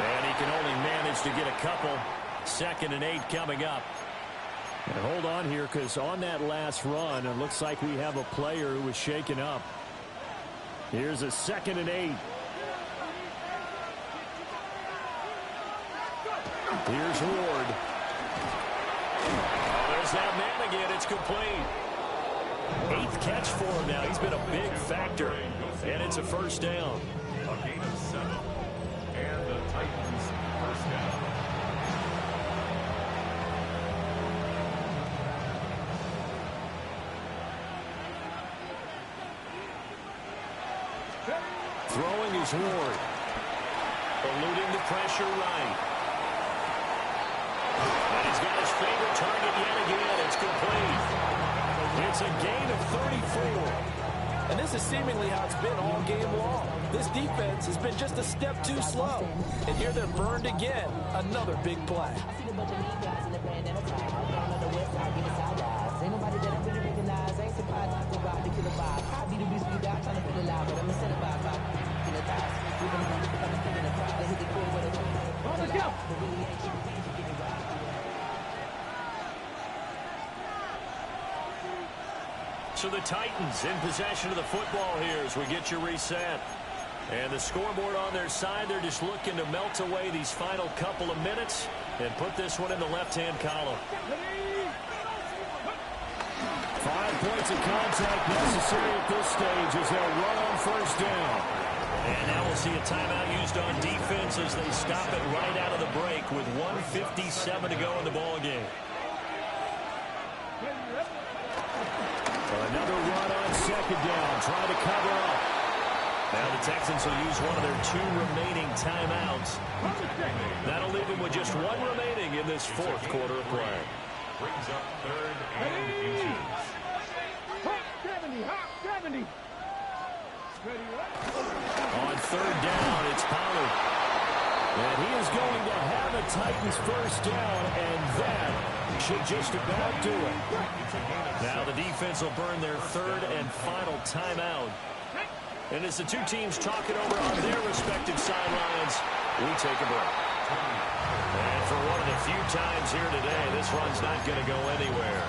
And he can only manage to get a couple. 2nd and 8 coming up. And hold on here, because on that last run, it looks like we have a player who was shaken up. Here's a 2nd and 8. Here's Ward. Oh, there's that man again. It's complete. 8th catch for him now. He's been a big factor. And it's a first down. A gain of 7. And the Titans first down. Throwing is Ward. Eluding the pressure right. And he's got his favorite target yet again. It's complete. It's a gain of 34. And this is seemingly how it's been all game long. This defense has been just a step too slow. And here they're burned again. Another big play. So the Titans in possession of the football here as we get you reset. And the scoreboard on their side, they're just looking to melt away these final couple of minutes and put this one in the left-hand column. 5 points of contact necessary at this stage as they'll run on first down. And now we'll see a timeout used on defense as they stop it right out of the break with 1:57 to go in the ballgame. Another run on second down, trying to cover up. Now the Texans will use one of their 2 remaining timeouts. That'll leave them with just 1 remaining in this 4th quarter of play. Brings up 3rd and inches. On 3rd down, it's Pollard. And he is going to have the Titans first down, and that should just about do it. Now the defense will burn their 3rd and final timeout. And as the two teams talk it over on their respective sidelines, we take a break. And for one of the few times here today, this run's not going to go anywhere.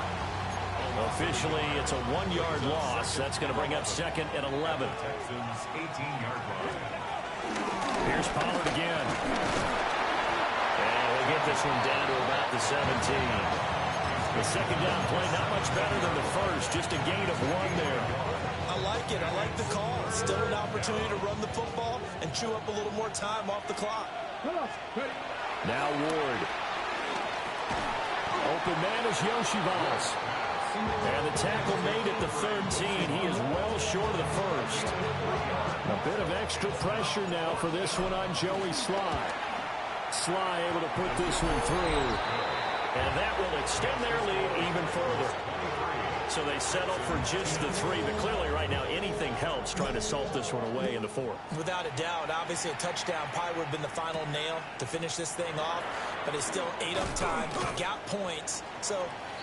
Officially, it's a 1-yard loss. That's going to bring up second and 11. Texans 18-yard line. Here's Pollard again. And we'll get this one down to about the 17. The second down play, not much better than the first. Just a gain of 1 there. I like it. I like the call. Still an opportunity to run the football and chew up a little more time off the clock. Now Ward. Open man is Yoshivas. And the tackle made at the 13. He is well short of the first. A bit of extra pressure now for this one on Joey Sly. Sly able to put this one through. And that will extend their lead even further. So they settle for just the 3. But clearly right now anything helps trying to salt this one away into 4. Without a doubt, obviously a touchdown probably would have been the final nail to finish this thing off. But it's still ate up time, got points. So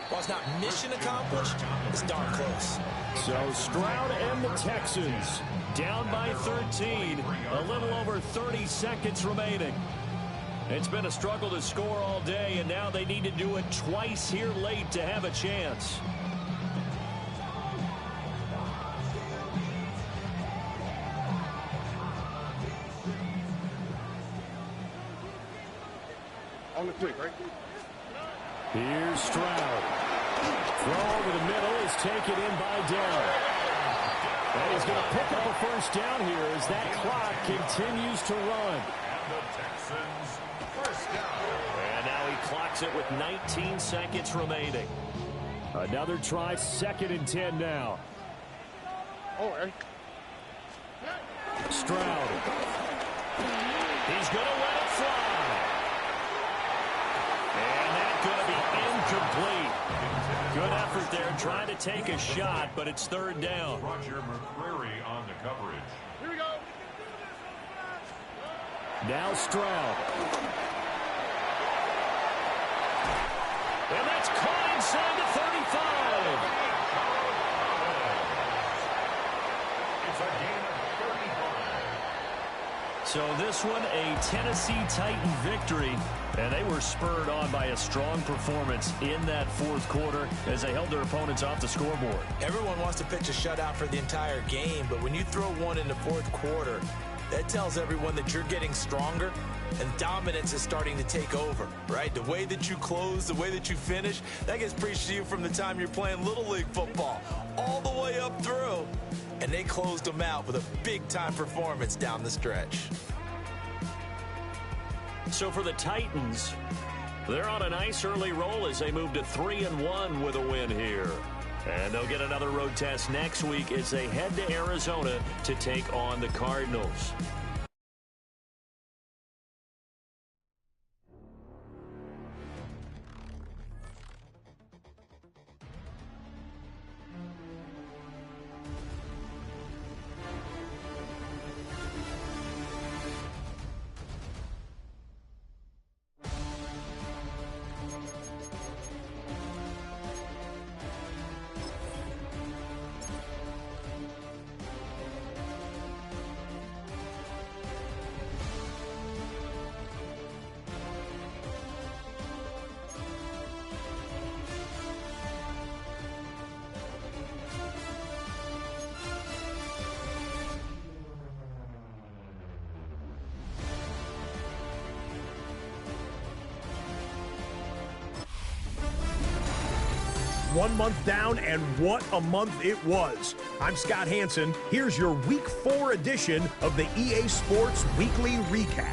while it's not mission accomplished, it's darn close. So Stroud and the Texans down by 13. A little over 30 seconds remaining. It's been a struggle to score all day, and now they need to do it twice here late to have a chance. On the quick, right? Here's Stroud. Throw over the middle is taken in by Dell. And he's going to pick up a first down here as that clock continues to run. And the Texans first down. And now he clocks it with 19 seconds remaining. Another try, 2nd and 10 now. Oh, right. Stroud. He's going to let it fly. And that's going to be incomplete. Good effort there trying to take a shot, but it's 3rd down. Roger McCreary on the coverage. Here we go. Now Stroud. And that's caught inside the 35. It's a gain of 35. So this one, a Tennessee Titan victory. And they were spurred on by a strong performance in that 4th quarter as they held their opponents off the scoreboard. Everyone wants to pitch a shutout for the entire game, but when you throw one in the 4th quarter, that tells everyone that you're getting stronger and dominance is starting to take over, right? The way that you close, the way that you finish, that gets preached to you from the time you're playing Little League football all the way up through. And they closed them out with a big-time performance down the stretch. So for the Titans, they're on a nice early roll as they move to 3-1 with a win here. And they'll get another road test next week as they head to Arizona to take on the Cardinals. One month down, and what a month it was. I'm Scott Hanson. Here's your Week 4 edition of the EA Sports Weekly Recap.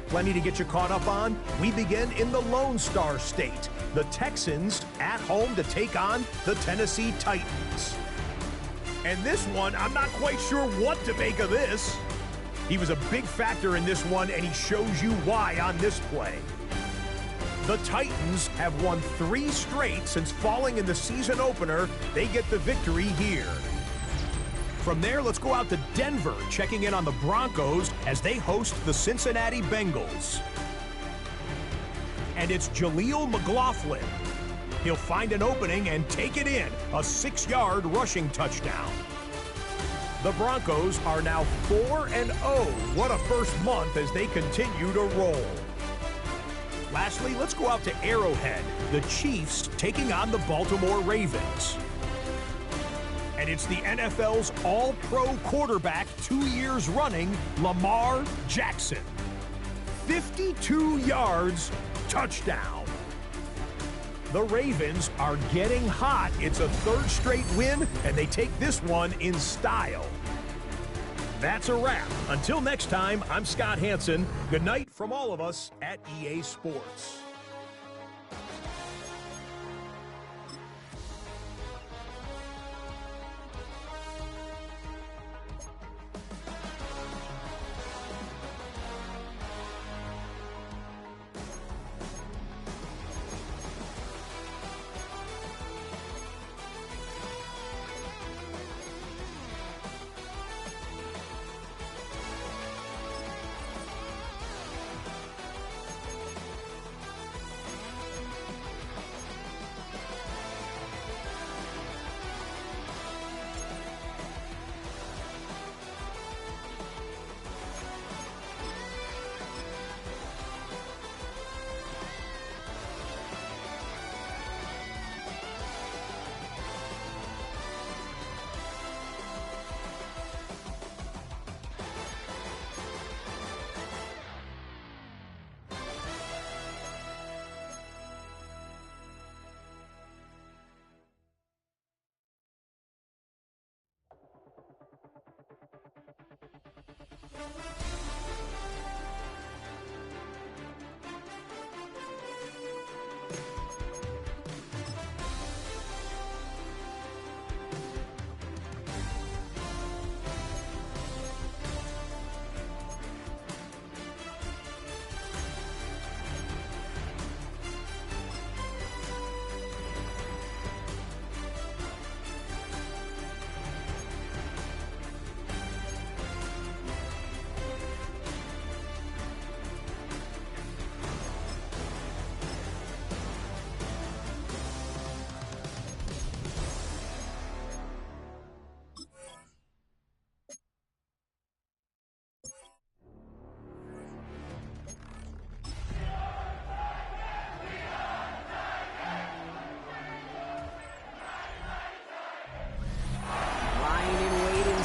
Plenty to get you caught up on. We begin in the Lone Star State. The Texans at home to take on the Tennessee Titans. And this one, I'm not quite sure what to make of this. He was a big factor in this one, and he shows you why on this play. The Titans have won 3 straight since falling in the season opener. They get the victory here. From there, let's go out to Denver, checking in on the Broncos as they host the Cincinnati Bengals. And it's Jaleel McLaughlin. He'll find an opening and take it in, a 6-yard rushing touchdown. The Broncos are now 4-0. What a first month as they continue to roll. Lastly, let's go out to Arrowhead. The Chiefs taking on the Baltimore Ravens. And it's the NFL's all-pro quarterback 2 years running, Lamar Jackson. 52 yards, touchdown. The Ravens are getting hot. It's a third straight win, and they take this one in style. That's a wrap. Until next time, I'm Scott Hanson. Good night from all of us at EA Sports.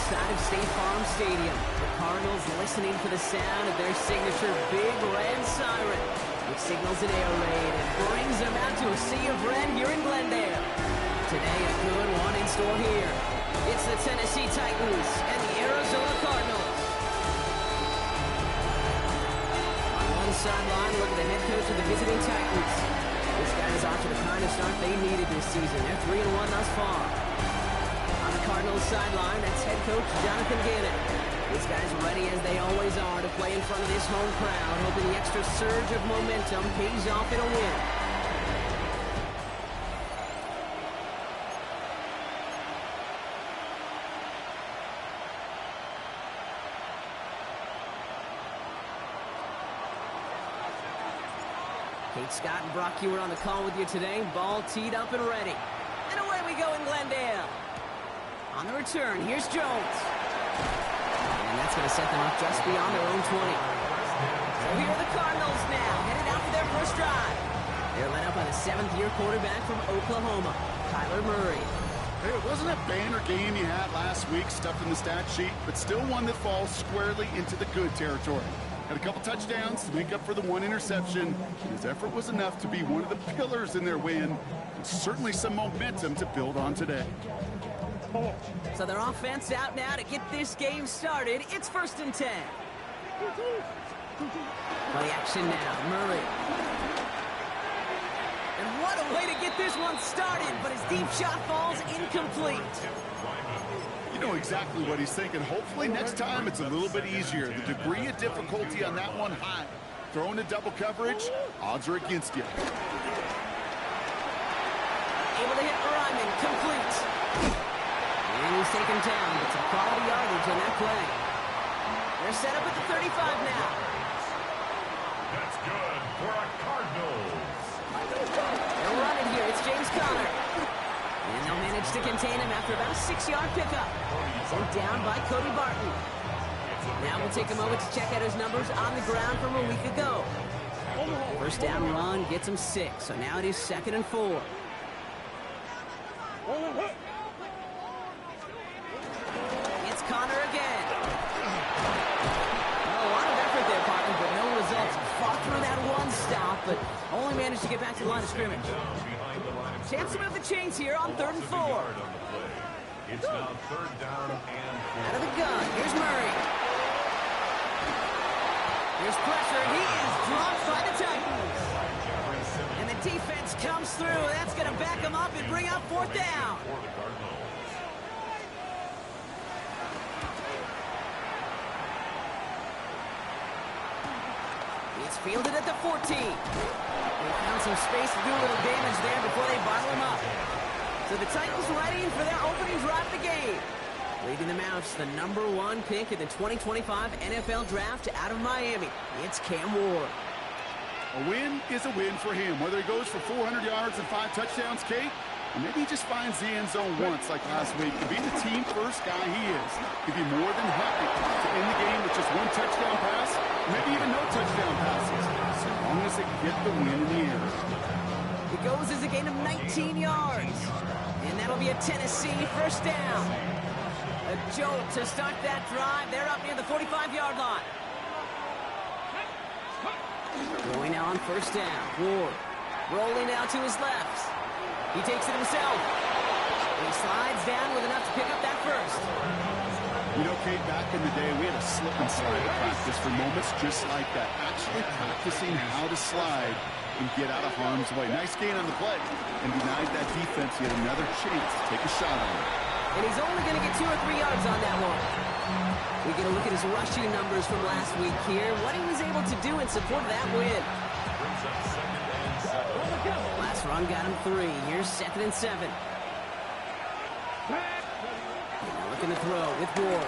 Inside of State Farm Stadium, the Cardinals listening for the sound of their signature big red siren, which signals an air raid and brings them out to a sea of red here in Glendale. Today, a good one in store here. It's the Tennessee Titans and the Arizona Cardinals. On one sideline, look at the head coach of the visiting Titans. This guy is off to the kind of start they needed this season. They're 3-1 thus far. Cardinals sideline, that's head coach Jonathan Gannon. These guys ready as they always are to play in front of this home crowd, hoping the extra surge of momentum pays off in a win. Kate Scott and Brock Hewer on the call with you today. Ball teed up and ready. And away we go in Glendale. On the return, here's Jones. And that's going to set them up just beyond their own 20. So here are the Cardinals now, headed out for their first drive. They're led up by the seventh-year quarterback from Oklahoma, Kyler Murray. Hey, it wasn't a banner game you had last week stuffed in the stat sheet, but still one that falls squarely into the good territory. Had a couple touchdowns to make up for the one interception. His effort was enough to be one of the pillars in their win. And certainly some momentum to build on today. So their offense out now to get this game started. It's 1st and 10. Play action now, Murray. And what a way to get this one started, but his deep shot falls incomplete. You know exactly what he's thinking. Hopefully next time it's a little bit easier. The degree of difficulty on that one high. Throwing to double coverage, odds are against you. Able to hit Ryman, complete. And he's taken down, but some quality yardage on that play. They're set up at the 35 now. That's good for a Cardinals. They're running here. It's James Conner. And they'll manage to contain him after about a 6-yard pickup. Sent down by Cody Barton. Now we'll take a moment to check out his numbers on the ground from a week ago. First down run gets him 6, so now it is 2nd and 4. It's Connor again. A lot of effort there, partner, but no results. Fought through that one stop, but only managed to get back to the line of scrimmage. Chance to move the chains here on 3rd and 4. It's now 3rd down and 4. Out of the gun, here's Murray. Here's pressure, and he is dropped by the Titans. And the defense comes through. That's going to back him up and bring out 4th down. It's fielded at the 14. They found some space to do a little damage there before they bottle him up. So the Titans ready for their opening drive of the game. Leading them out, the #1 pick in the 2025 NFL Draft out of Miami. It's Cam Ward. A win is a win for him, whether he goes for 400 yards and 5 touchdowns, Kate, or maybe he just finds the end zone once like last week. To be the team-first guy he is, he'd be more than happy to end the game with just 1 touchdown pass, maybe even no touchdown passes, so long as they can get the win in the air. It goes as a gain of 19 yards, and that'll be a Tennessee first down. A jolt to start that drive. They're up near the 45-yard line. Going now on first down. Ward rolling out to his left. He takes it himself. He slides down with enough to pick up that first. You know, Kate, back in the day, we had a slip and slide practice for moments just like that. Actually practicing how to slide and get out of harm's way. Nice gain on the play, and denied that defense yet another chance to take a shot on him. And he's only going to get 2 or 3 yards on that one. We get a look at his rushing numbers from last week here. What he was able to do in support of that win. Last run got him 3. Here's 2nd and 7. Now looking to throw with Ward.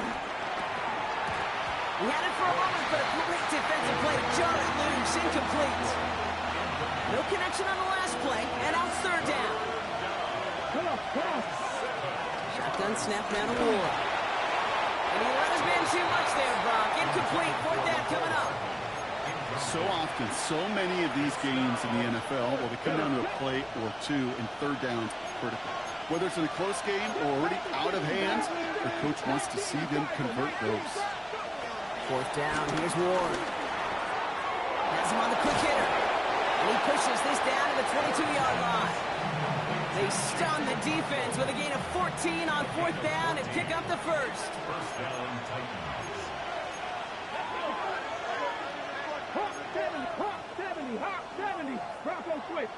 He had it for a moment, but a great defensive play to jar it loose. Incomplete. No connection on the last play, and out 3rd down. Shotgun snap down to Ward. And he let his man too much there, Brock. Incomplete. 4th down coming up. So often, so many of these games in the NFL, well, they come down to a play or 2, and 3rd downs critical. Whether it's in a close game or already out of hands, the coach wants to see them convert those. 4th down. Here's Ward. Has him on the quick hitter. And he pushes this down to the 22-yard line. They stun the defense with a gain of 14 on 4th down and pick up the first. First down, Titans. Hawk 70. Bronco switch.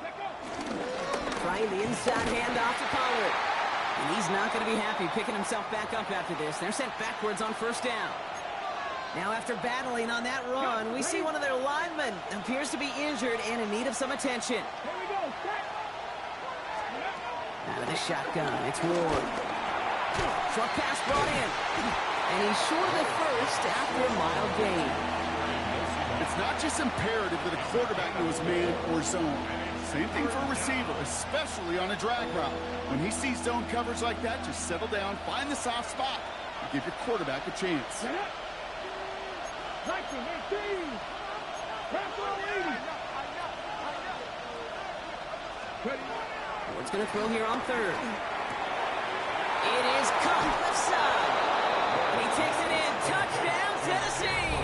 Let go. Trying the inside handoff to Pollard. And he's not going to be happy picking himself back up after this. They're sent backwards on first down. Now after battling on that run, we see one of their linemen appears to be injured and in need of some attention. Here we go. Out of the shotgun, it's Ward. Short pass brought in. And he's short of the first after a mild gain. It's not just imperative that a quarterback knows man or zone. Same thing for a receiver, especially on a drag route. When he sees zone coverage like that, just settle down, find the soft spot, and give your quarterback a chance. 19, 18. Ward's going to throw here on 3rd. It is caught left side. And he takes it in. Touchdown, Tennessee.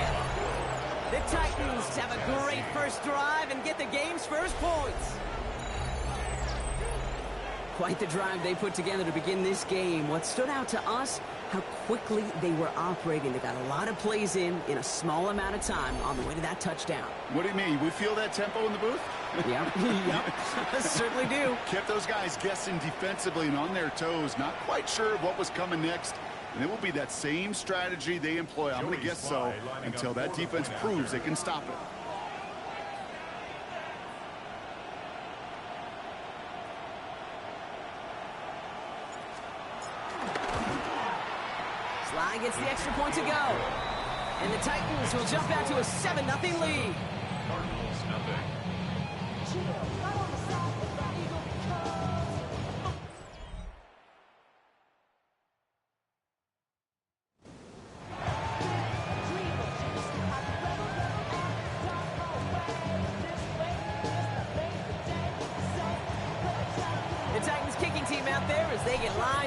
The Titans have a great first drive and get the game's first points. Quite the drive they put together to begin this game. What stood out to us, how quickly they were operating. They got a lot of plays in a small amount of time on the way to that touchdown. What do you mean? We feel that tempo in the booth? Yep. Certainly do. Kept those guys guessing defensively and on their toes, not quite sure what was coming next. And it will be that same strategy they employ, I'm going to guess so, until that defense proves they can stop it. Sly gets the extra point to go. And the Titans will jump out to a 7-0 lead. Cardinals, nothing.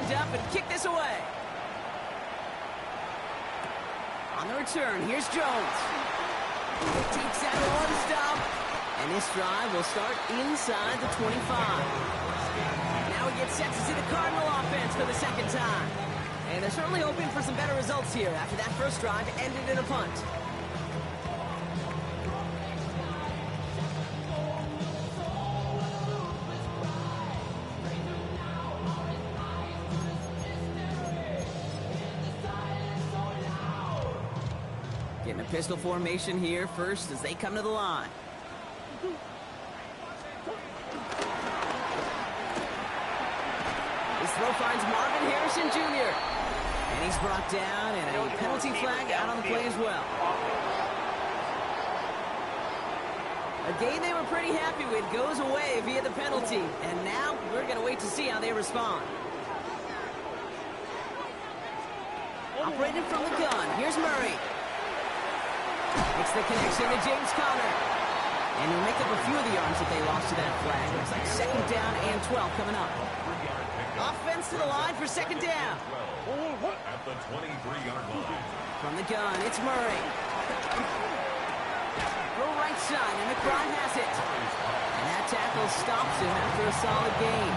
lined up and kick this away. On the return, here's Jones. Takes that one stop. And this drive will start inside the 25. Now we get set to see the Cardinal offense for the second time. And they're certainly hoping for some better results here after that first drive ended in a punt. Getting a pistol formation here first as they come to the line. His throw finds Marvin Harrison Jr. And he's brought down, and a penalty flag out on the play as well. A game they were pretty happy with goes away via the penalty. And now we're going to wait to see how they respond. Operated from the gun. Here's Murray. Makes the connection to James Conner. And he'll make up a few of the yards that they lost to that flag. Looks like second down and 12 coming up. Offense to the line for second down. At the 23-yard line. From the gun, it's Murray. Go right side, and McBride has it. And that tackle stops him after a solid gain.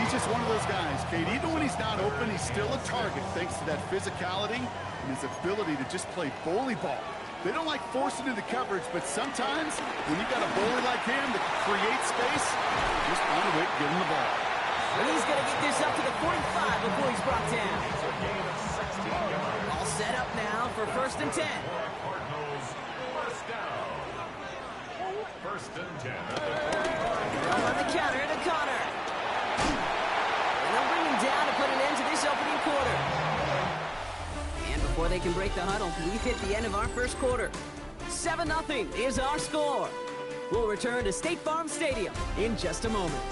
He's just one of those guys, Kate. Even when he's not open, he's still a target thanks to that physicality and his ability to just play bully ball. They don't like forcing into coverage, but sometimes when you've got a bully like him that can create space, just find a way to get him the ball. And he's going to get this up to the 45 before he's brought down. All set up now for first and 10. Cardinals, first down. First and 10. On the counter to Conner. And they'll bring him down to put an end to this opening quarter. And before they can break the huddle, we've hit the end of our first quarter. 7-0 is our score. We'll return to State Farm Stadium in just a moment.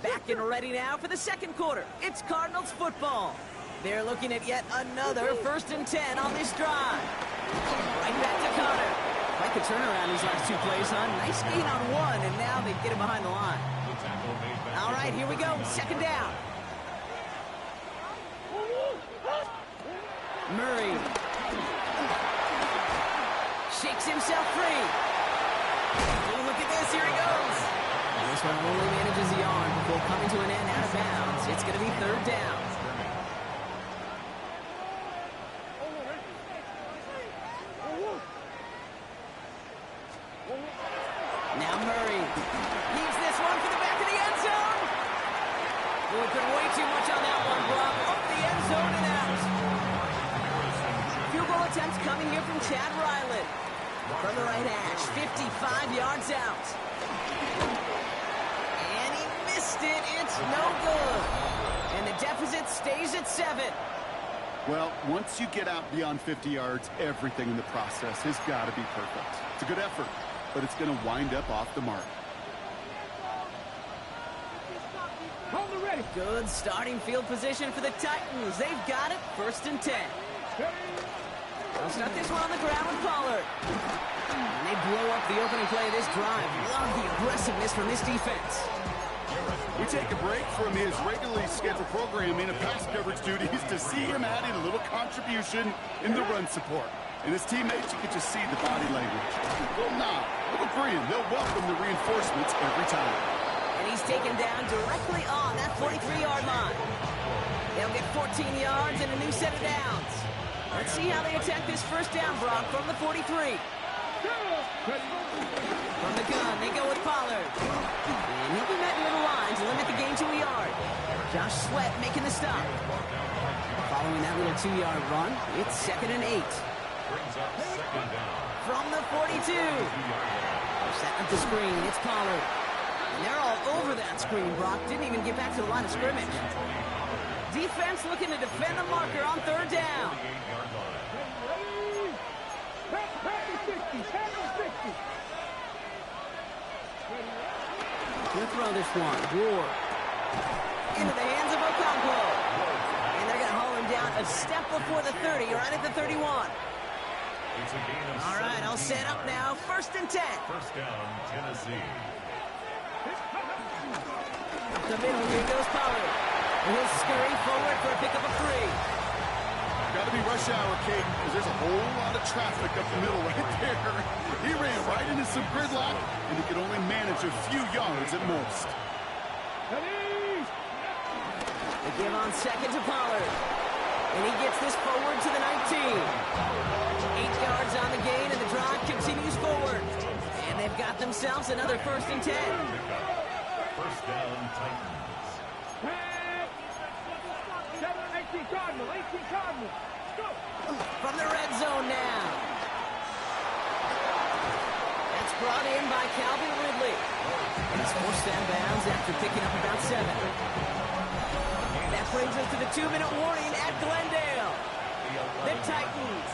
Back and ready now for the second quarter. It's Cardinals football. They're looking at yet another first and 10 on this drive. Right back to Conner. Quite the turnaround these last two plays, huh? Nice gain on one, and now they get him behind the line. All right, here we go. Second down. Murray shakes himself free. Oh, look at this. Here he goes. This one only manages the arm before coming to an end out of bounds. It's going to be third down. Now Murray leaves this one for the back of the end zone. Oh, put way too much on that one, Brock. Over the end zone and out. Field goal attempts coming here from Chad Ryland. From the right hash, 55 yards out. It's no good. And the deficit stays at 7. Well, once you get out beyond 50 yards, everything in the process has got to be perfect. It's a good effort, but it's going to wind up off the mark. Good starting field position for the Titans. They've got it. First and 10. They'll start this one on the ground with Pollard. And they blow up the opening play of this drive. Love the aggressiveness from this defense. We take a break from his regularly scheduled programming of pass coverage duties to see him adding a little contribution in the run support. And his teammates, you can just see the body language. A little nod, a little grin. They'll welcome the reinforcements every time. And he's taken down directly on that 43-yard line. They'll get 14 yards and a new set of downs. Let's see how they attack this first down, Brock, from the 43. From the gun, they go with Pollard. And he'll be met near the line to limit the gain to a yard. Josh Sweat making the stop. Following that little 2-yard run, it's 2nd and 8. From the 42. They're setting up the screen. It's Pollard. And they're all over that screen, Brock. Didn't even get back to the line of scrimmage. Defense looking to defend the marker on third down. He'll throw this one. Ward. Into the hands of Okonkwo. And they're going to haul him down a step before the 30, right at the 31. All right, I'll set up now. 1st and 10. First down, Tennessee. Up the middle, here goes Pollard. And he'll scurry forward for a pickup of 3. Got to be rush hour, Kate, because there's a whole lot of traffic up the middle right there. He ran right into some gridlock, and he could only manage a few yards at most. They give on 2nd to Pollard. And he gets this forward to the 19. 8 yards on the gain, and the drive continues forward. And they've got themselves another 1st and 10. First down, Titans. 18 Cardinal, 18 Cardinal. Go. From the red zone now. That's brought in by Calvin Ridley. And he's forced out of bounds after picking up about 7. That brings us to the 2-minute warning at Glendale. The Titans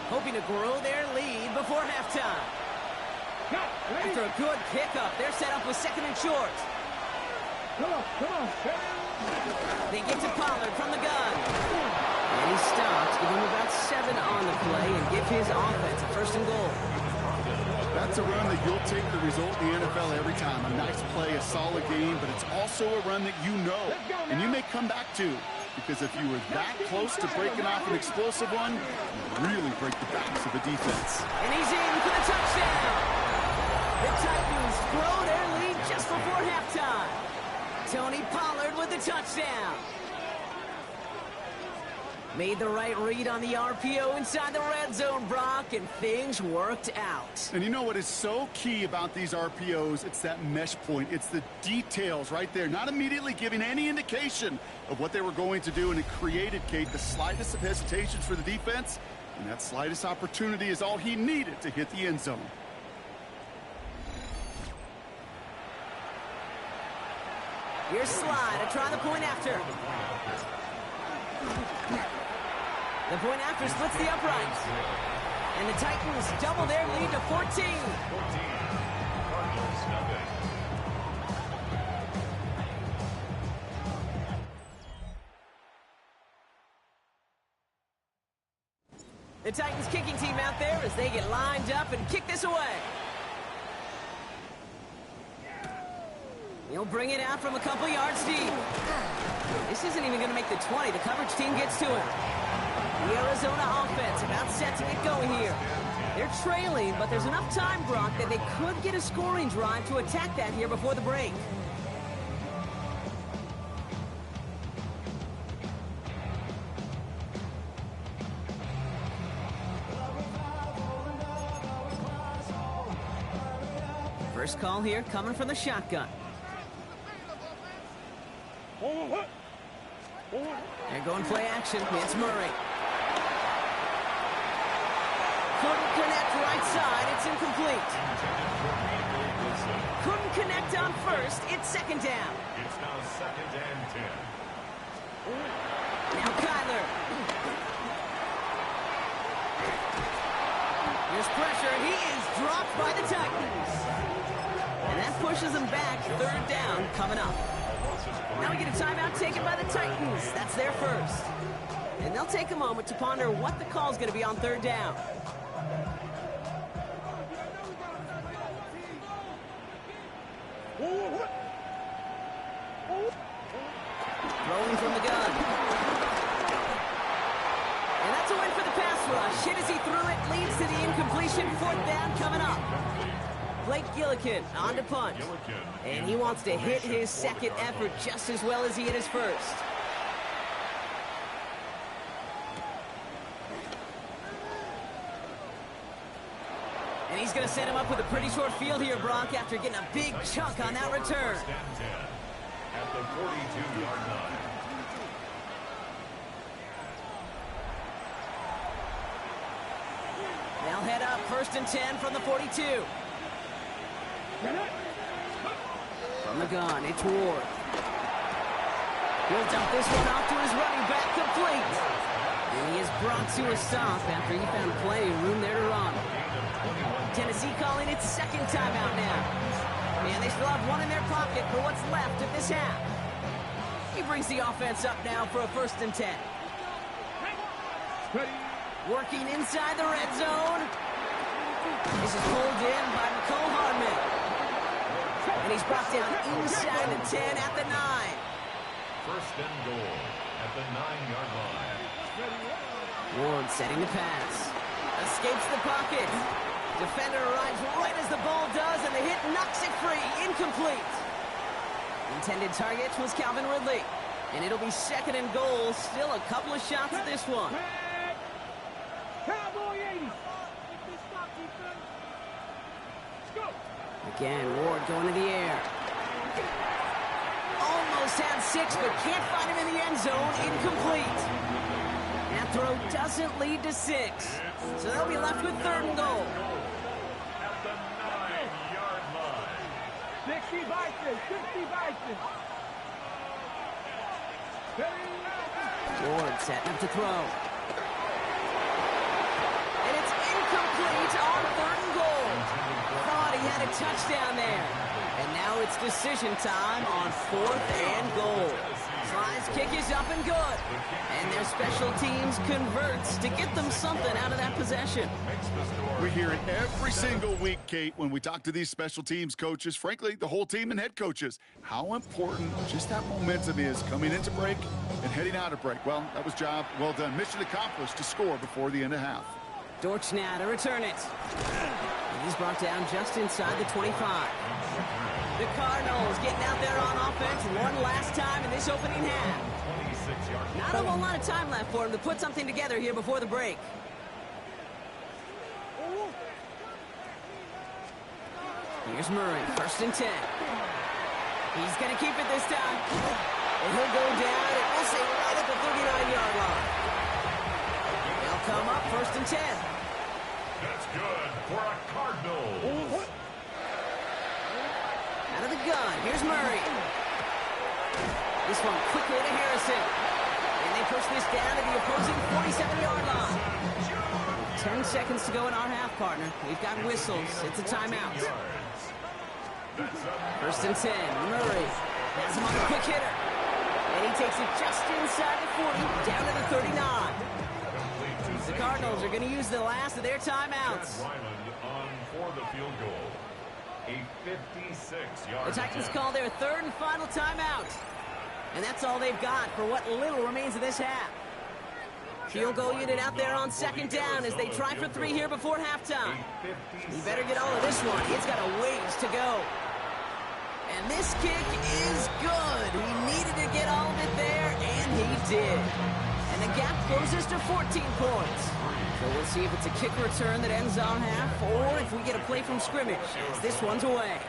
hoping to grow their lead before halftime. After a good pickup, they're set up with 2nd and short. Come on. They get to Pollard from the gun. And he stops, give him about 7 on the play, and give his offense a 1st and goal. That's a run that you'll take the result in the NFL every time. A nice play, a solid game, but it's also a run that you know, and you may come back to. Because if you were that close to breaking off an explosive one, you really break the backs of the defense. And he's in for the touchdown. The Titans grow their lead just before halftime. Tony Pollard with the touchdown. Made the right read on the RPO inside the red zone, Brock, and things worked out. And you know what is so key about these RPOs? It's that mesh point. It's the details right there, not immediately giving any indication of what they were going to do, and it created, Kate, the slightest of hesitations for the defense, and that slightest opportunity is all he needed to hit the end zone. Here's Slide to try the point after. The point after splits the uprights. And the Titans double their lead to 14. 14. Cardinals, nothing. The Titans kicking team out there as they get lined up and kick this away. He'll bring it out from a couple yards deep. This isn't even going to make the 20. The coverage team gets to him. The Arizona offense about set to get going here. They're trailing, but there's enough time, Brock, that they could get a scoring drive to attack that here before the break. First call here coming from the shotgun. They're going play action. It's Murray. Couldn't connect right side. It's incomplete. Couldn't connect on first. It's 2nd down. It's now 2nd and 10. Now Kyler. Here's pressure. He is dropped by the Titans. And that pushes them back. 3rd down coming up. Now we get a timeout taken by the Titans. That's their first. And they'll take a moment to ponder what the call is going to be on 3rd down. Throwing from the gun. And that's a win for the pass rush. Hit as he threw it, leads to the incompletion. 4th down coming up. Blake Gillikin on to punt. And he wants to hit his 2nd effort just as well as he hit his first. And he's going to set him up with a pretty short field here, Brock, after getting a big chunk on that return. At the 42-yard line. They'll head up 1st and 10 from the 42. From the gun, it's Ward. He'll dump this one off to his running back, complete. And he is brought to a stop after he found plenty of room there to run. Tennessee calling its 2nd timeout now. And they still have one in their pocket for what's left of this half. He brings the offense up now for a 1st and 10. Working inside the red zone. This is pulled in by Nicole Hardman. And he's brought down inside the 10 at the 9. 1st and goal at the 9-yard line. Ward setting the pass. Escapes the pocket. Defender arrives right as the ball does, and the hit knocks it free. Incomplete. Intended target was Calvin Ridley. And it'll be 2nd and goal. Still a couple of shots at this one. Again, Ward going to the air. Almost had 6, but can't find him in the end zone. Incomplete. That throw doesn't lead to 6. So they'll be left with 3rd and goal. At the 9-yard line. 60 Vikings, 60 Vikings. Ward setting up to throw. And it's incomplete on 3rd and goal. Thought he had a touchdown there. And now it's decision time on 4th and goal. Sly's kick is up and good. And their special teams converts to get them something out of that possession. We hear it every single week, Kate, when we talk to these special teams coaches, frankly, the whole team and head coaches, how important just that momentum is coming into break and heading out of break. Well, that was job well done. Mission accomplished to score before the end of half. Dortch now to return it. And he's brought down just inside the 25. The Cardinals getting out there on offense one last time in this opening half. Not a whole lot of time left for him to put something together here before the break. Here's Murray, 1st and 10. He's going to keep it this time. And he'll go down, and we'll say right at the 39-yard line. They'll come up 1st and 10. That's good for a Cardinal. Out of the gun, here's Murray. This one quickly to Harrison. And they push this down to the opposing 47-yard line. 10 seconds to go in our half, partner. We've got whistles. It's a timeout. 1st and 10. Murray has him on the quick hitter. And he takes it just inside the 40, down to the 39. The Cardinals are going to use the last of their timeouts. On for the field goal. A 56-yard. The Titans call their 3rd and final timeout. And that's all they've got for what little remains of this half. Field goal unit out there on 2nd down as they try for 3 here before halftime. You better get all of this one. It's got a ways to go. And this kick is good. He needed to get all of it there, and he did. And the gap closes to 14 points. So we'll see if it's a kick return that ends on half, or if we get a play from scrimmage, as this one's away.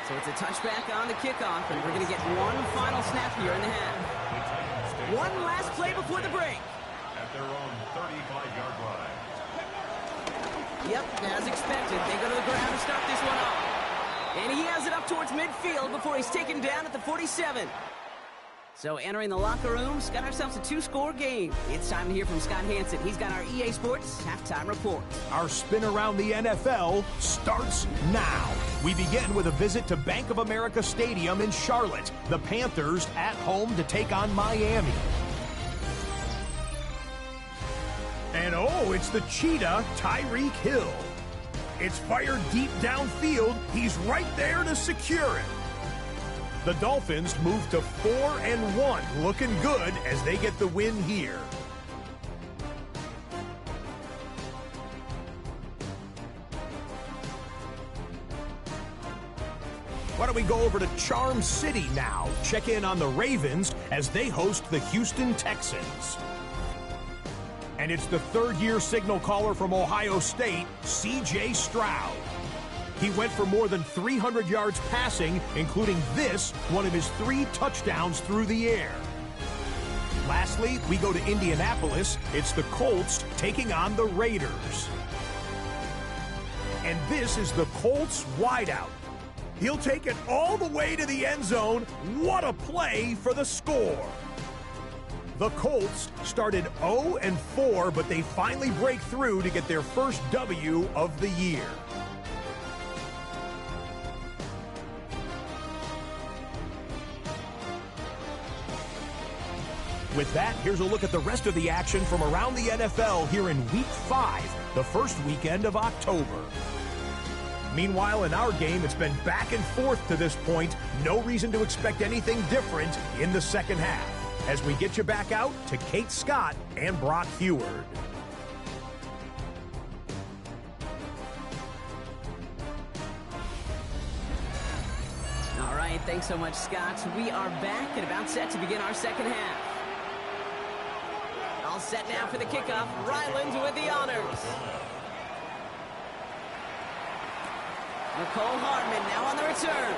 So it's a touchback on the kickoff, and we're going to get one final snap here in the half. One last play before the break. At their own 35-yard line. Yep, as expected, they go to the ground to start this one off. And he has it up towards midfield before he's taken down at the 47. So entering the locker rooms, got ourselves a 2-score game. It's time to hear from Scott Hansen. He's got our EA Sports halftime report. Our spin around the NFL starts now. We begin with a visit to Bank of America Stadium in Charlotte. The Panthers at home to take on Miami. And oh, it's the cheetah, Tyreek Hill. It's fired deep downfield. He's right there to secure it. The Dolphins move to 4-1, looking good as they get the win here. Why don't we go over to Charm City now? Check in on the Ravens as they host the Houston Texans. And it's the third-year signal caller from Ohio State, C.J. Stroud. He went for more than 300 yards passing, including this, one of his 3 touchdowns through the air. Lastly, we go to Indianapolis. It's the Colts taking on the Raiders. And this is the Colts wideout. He'll take it all the way to the end zone. What a play for the score. The Colts started 0-4, but they finally break through to get their first W of the year. With that, here's a look at the rest of the action from around the NFL here in Week 5, the first weekend of October. Meanwhile, in our game, it's been back and forth to this point. No reason to expect anything different in the second half. As we get you back out to Kate Scott and Brock Heward. All right, thanks so much, Scott. We are back and about set to begin our second half. All set now for the kickoff. Ryland with the honors. Nicole Hardman now on the return.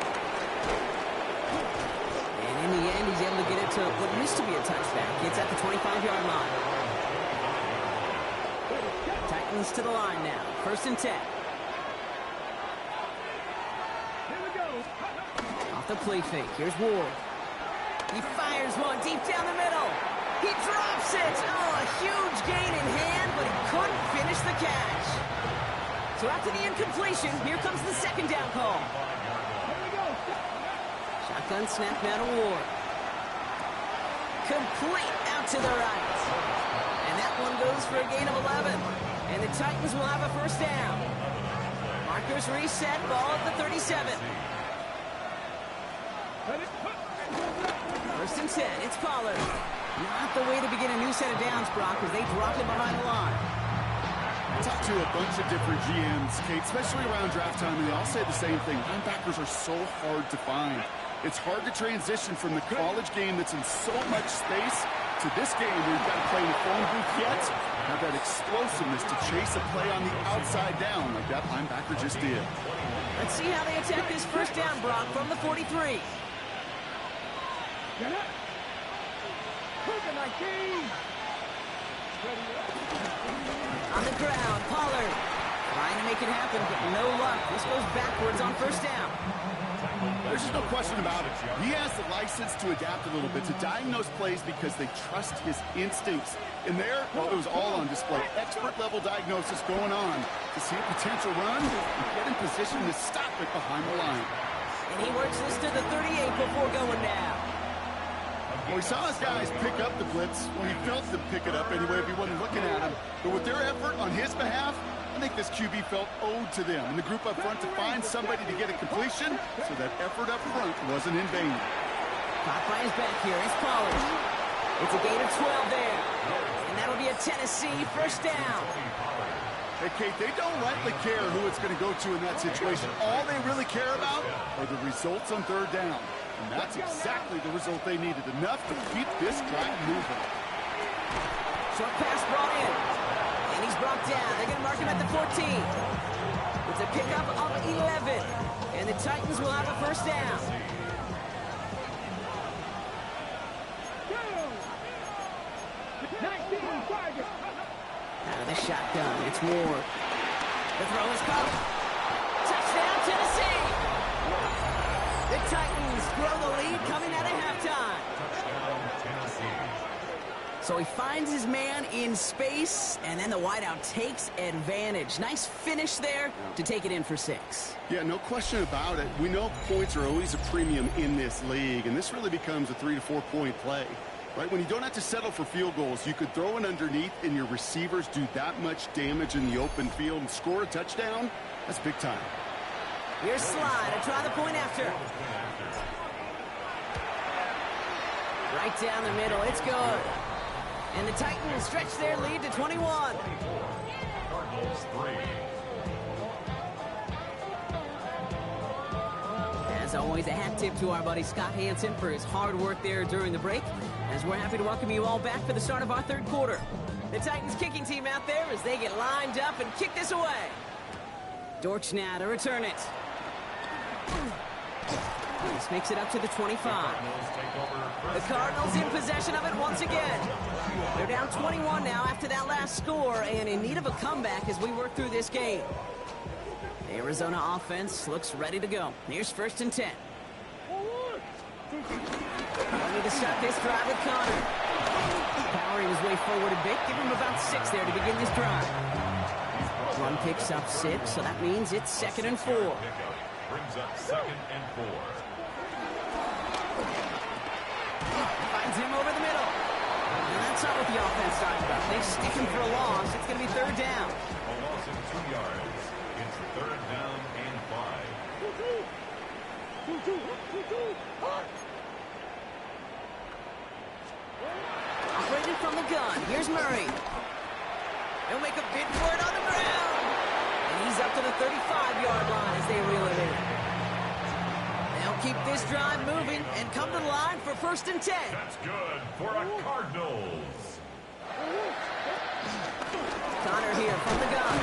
And in the end, he's able to get it to what used to be a touchback. It's at the 25-yard line. Titans to the line now. 1st and 10. Off the play fake. Here's Ward. He fires one deep down the middle. He drops it. Oh, a huge gain in hand, but he couldn't finish the catch. So after the incompletion, here comes the second down call. Shotgun snap now to Ward. Complete out to the right. And that one goes for a gain of 11. And the Titans will have a first down. Markers reset, ball at the 37. 1st and 10, it's Pollard. Not the way to begin a new set of downs, Brock, as they drop it behind the line. I talked to a bunch of different GMs, Kate, especially around draft time, and they all say the same thing. Linebackers are so hard to find. It's hard to transition from the college game that's in so much space to this game where you've got to play in the phone booth yet. Have that explosiveness to chase a play on the outside down like that linebacker just did. Let's see how they attack this first down, Brock, from the 43. On the ground, Pollard trying to make it happen, but no luck. This goes backwards on first down. There's just no question about it. He has the license to adapt a little bit, to diagnose plays because they trust his instincts. And there, well, it was all on display. Expert-level diagnosis going on to see a potential run and get in position to stop it behind the line. And he works this to the 38 before going down. Well, he saw his guys pick up the blitz. Well, he felt them pick it up anyway if he wasn't looking at him. But with their effort on his behalf, I think this QB felt owed to them and the group up front to find somebody to get a completion, so that effort up front wasn't in vain. Caught by his back here. It's Pollard. It's a gain of 12 there. And that'll be a Tennessee first down. Hey, Kate, they don't rightly care who it's going to go to in that situation. All they really care about are the results on third down. And that's exactly the result they needed. Enough to keep this drive moving. Short pass brought in. And he's brought down. They're going to mark him at the 14. It's a pickup of 11. And the Titans will have a first down. Out of the shotgun, it's Ward. The throw is caught. Touchdown, Tennessee! The Titans grow the lead coming out of halftime. So he finds his man in space, and then the wideout takes advantage. Nice finish there to take it in for 6. Yeah, no question about it. We know points are always a premium in this league, and this really becomes a 3 to 4 point play. Right, when you don't have to settle for field goals, you could throw it underneath and your receivers do that much damage in the open field and score a touchdown. That's big time. Here's Slide to try the point after. Right down the middle, it's good. And the Titans stretch their lead to 21. As always, a hat tip to our buddy Scott Hansen for his hard work there during the break, as we're happy to welcome you all back for the start of our third quarter. The Titans kicking team out there as they get lined up and kick this away. Dortch now to return it. This makes it up to the 25. The Cardinals in possession of it once again. They're down 21 now after that last score and in need of a comeback as we work through this game. The Arizona offense looks ready to go. Here's 1st and 10. Ready to start this drive with Connor. Powering his way forward a bit. Give him about 6 there to begin this drive. Run picks up 6, so that means it's 2nd and 4. Brings up 2nd and 4. Finds him over the middle. That's not what the offense talked about. They stick him for a loss. It's going to be third down. A loss of 2 yards. It's third down and 5. Operated from the gun. Here's Murray. He'll make a bid for it on the ground. And he's up to the 35-yard line as they reel it in. They'll keep this drive moving and come to the line for 1st and 10. That's good for a Cardinals. Connor here from the gun.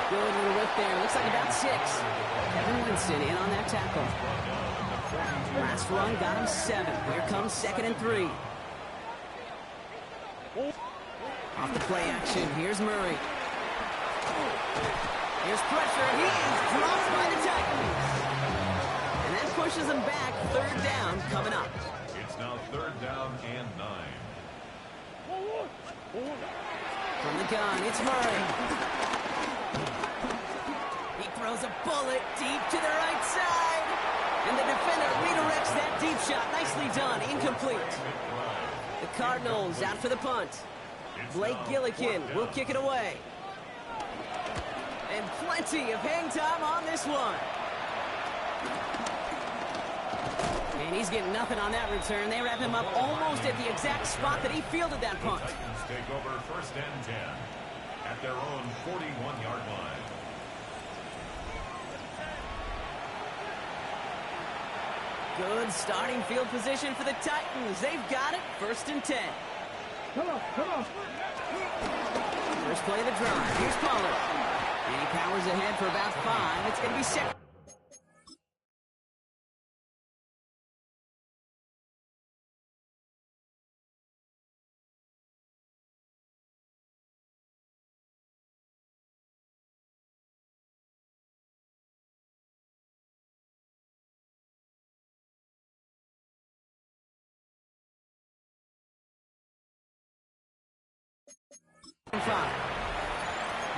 Good little whip there. Looks like about 6. Kevin Winston in on that tackle. Last run got him 7. Here comes 2nd and 3. Off the play action, here's Murray. Here's pressure, and he is dropped by the Titans. And that pushes him back. Third down coming up. It's now third down and 9. From the gun, it's Murray. He throws a bullet deep to the right side. And the defender redirects that deep shot. Nicely done, incomplete. The Cardinals out for the punt. Blake Gillikin will kick it away. And plenty of hang time on this one. And he's getting nothing on that return. They wrap him up almost at the exact spot that he fielded that punt. The Titans take over 1st and 10 at their own 41-yard line. Good starting field position for the Titans. They've got it. 1st and 10. Come on. First play of the drive. Here's Pollard. And he powers ahead for about 5. It's going to be 2nd.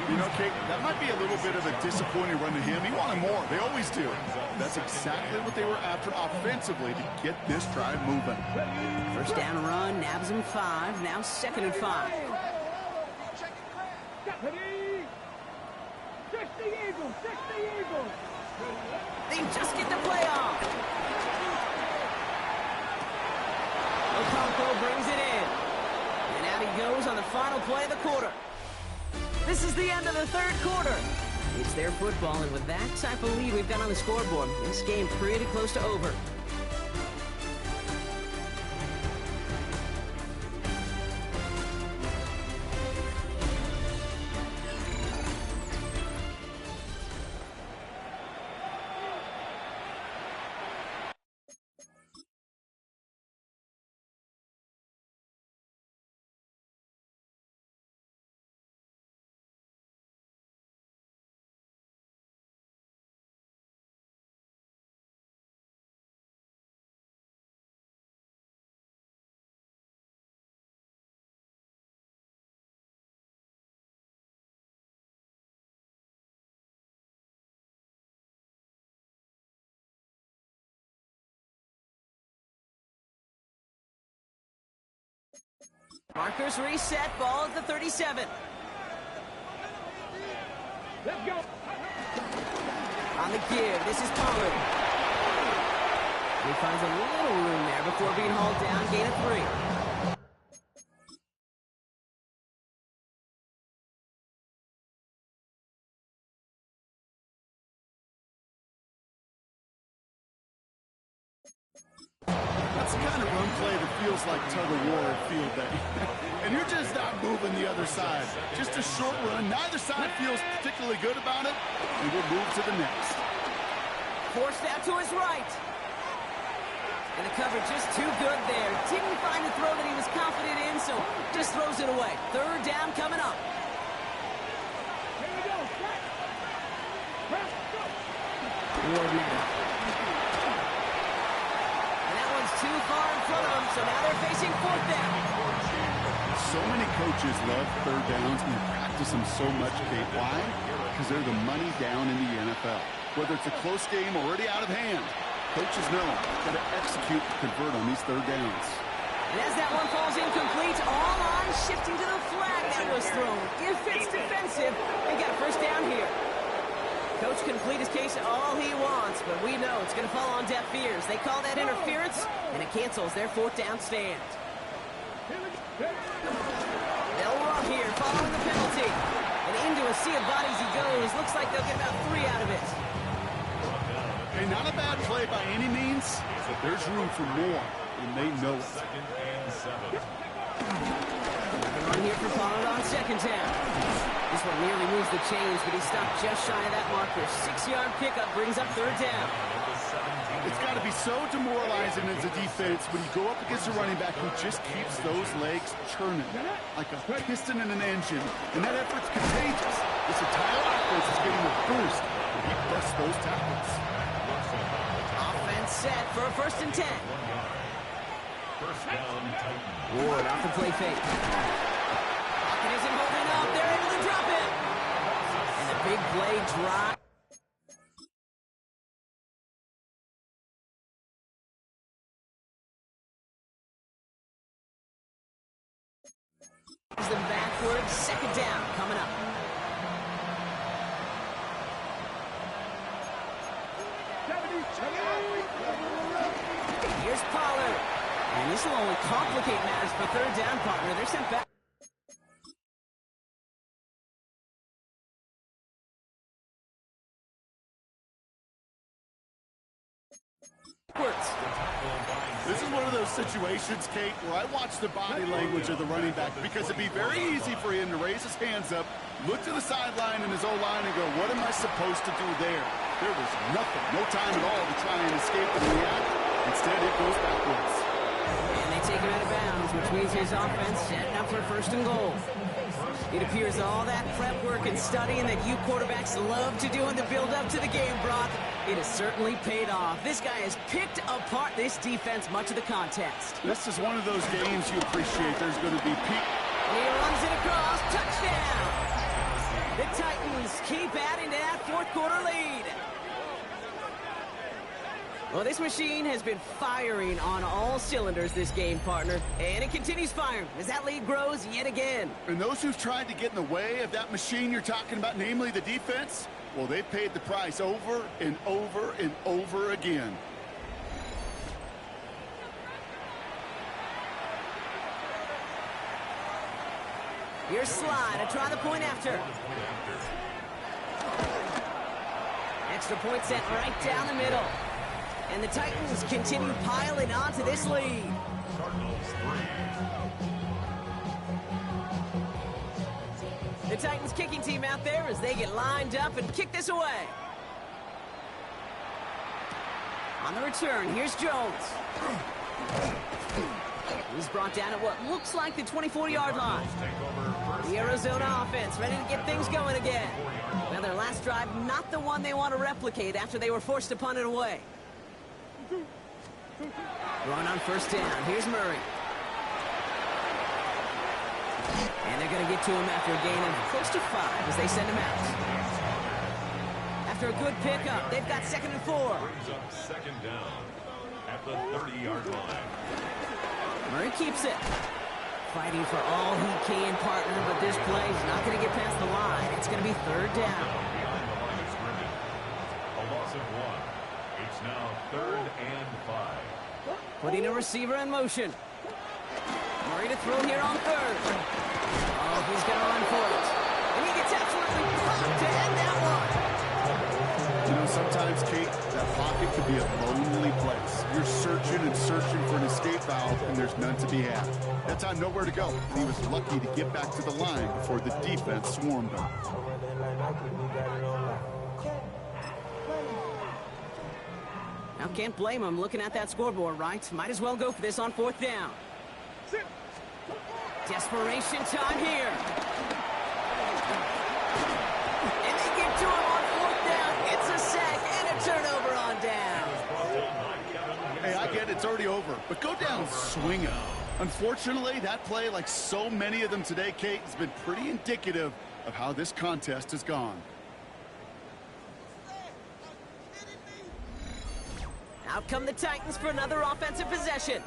You know, Kate, that might be a little bit of a disappointing run to him. He wanted more. They always do. That's exactly what they were after offensively to get this drive moving. First down run, nabs him 5. Now 2nd and 5. They just get the play off. Okonkwo brings it in. And out he goes on the final play of the quarter. This is the end of the 3rd quarter. It's their football, and with that type of lead we've got on the scoreboard, this game pretty close to over. Markers reset, ball at the 37. Let's go. On the give, this is Pollard. He finds a little room there before being hauled down, gain of 3. That's the kind of run play that feels like tug-of-war at field day. And you're just not moving the other side. Just a short run. Neither side feels particularly good about it. And we'll move to the next. Forced out to his right. And the coverage just too good there. Didn't find the throw that he was confident in, so just throws it away. 3rd down coming up. Here we go. Ward now. And that one's too far in front of him, so now they're facing 4th down. So many coaches love 3rd downs and practice them so much, Kate. Why? Because they're the money down in the NFL. Whether it's a close game already out of hand, coaches know got to execute and convert on these 3rd downs. And as that one falls incomplete, all eyes shifting to the flag that was thrown. If it's defensive, they got a first down here. Coach can plead his case all he wants, but we know it's going to fall on deaf ears. They call that interference, and it cancels their fourth down stand. They'll run here following the penalty. And into a sea of bodies he goes. Looks like they'll get about 3 out of it. Hey, not a bad play by any means, but there's room for more, and they know it. Second and 7. Run here for Pollard on second down. This one nearly moves the chains, but he stopped just shy of that marker. 6-yard pickup brings up third down. It's got to be so demoralizing as a defense when you go up against a running back who just keeps those legs churning like a piston in an engine, and that effort's contagious. This entire offense is getting a boost when he busts those tackles. Offense set for a 1st and 10. First down, Titans. Ward off the play fake. Pocket isn't holding up. They're able to drop it. And a big play drop. Them backward. Second down coming up. Here's Pollard. And this will only complicate matters for third down, partner. They're sent back. This is one of those situations, Kate, where I watch the body language of the running back because it'd be very easy for him to raise his hands up, look to the sideline and his O-line and go, what am I supposed to do there? There was nothing, no time at all to try and escape and react. Instead, it goes backwards. And they take him out of bounds, which means his offense setting up for 1st and goal. It appears all that prep work and studying that you quarterbacks love to do in the build-up to the game, Brock, it has certainly paid off. This guy has picked apart this defense much of the contest. This is one of those games you appreciate. There's going to be peak. And he runs it across. Touchdown! The Titans keep adding to that 4th quarter lead. Well, this machine has been firing on all cylinders this game, partner. And it continues firing as that lead grows yet again. And those who've tried to get in the way of that machine you're talking about, namely the defense, well, they've paid the price over and over and over again. Here's Slide to try the point after. Extra point set right down the middle. And the Titans continue piling onto this lead. The Titans kicking team out there as they get lined up and kick this away. On the return, here's Jones. He's brought down at what looks like the 24-yard line. The Arizona offense ready to get things going again. Now their last drive, not the one they want to replicate after they were forced to punt it away. Going on 1st down. Here's Murray. And they're going to get to him after a gain of close to 5 as they send him out. After a good pickup, they've got 2nd and 4. Brings up 2nd down at the 30-yard line. Murray keeps it. Fighting for all he can, partner, but this play is not going to get past the line. It's going to be 3rd down. Behind the line of scrimmage. A loss of 1. It's now 3rd and 5. Putting a receiver in motion. Murray to throw here on 3rd. Oh, he's going to run for it. And he gets absolutely pumped to end that one. You know, sometimes, Kate, that pocket could be a lonely place. You're searching and searching for an escape valve, and there's none to be had. That time, nowhere to go. He was lucky to get back to the line before the defense swarmed him. Now, can't blame him looking at that scoreboard, right? Might as well go for this on 4th down. Desperation time here. And they get to him on 4th down. It's a sack and a turnover on down. Hey, I get it. It's already over. But go down swinging. Unfortunately, that play, like so many of them today, Kate, has been pretty indicative of how this contest has gone. Out come the Titans for another offensive possession.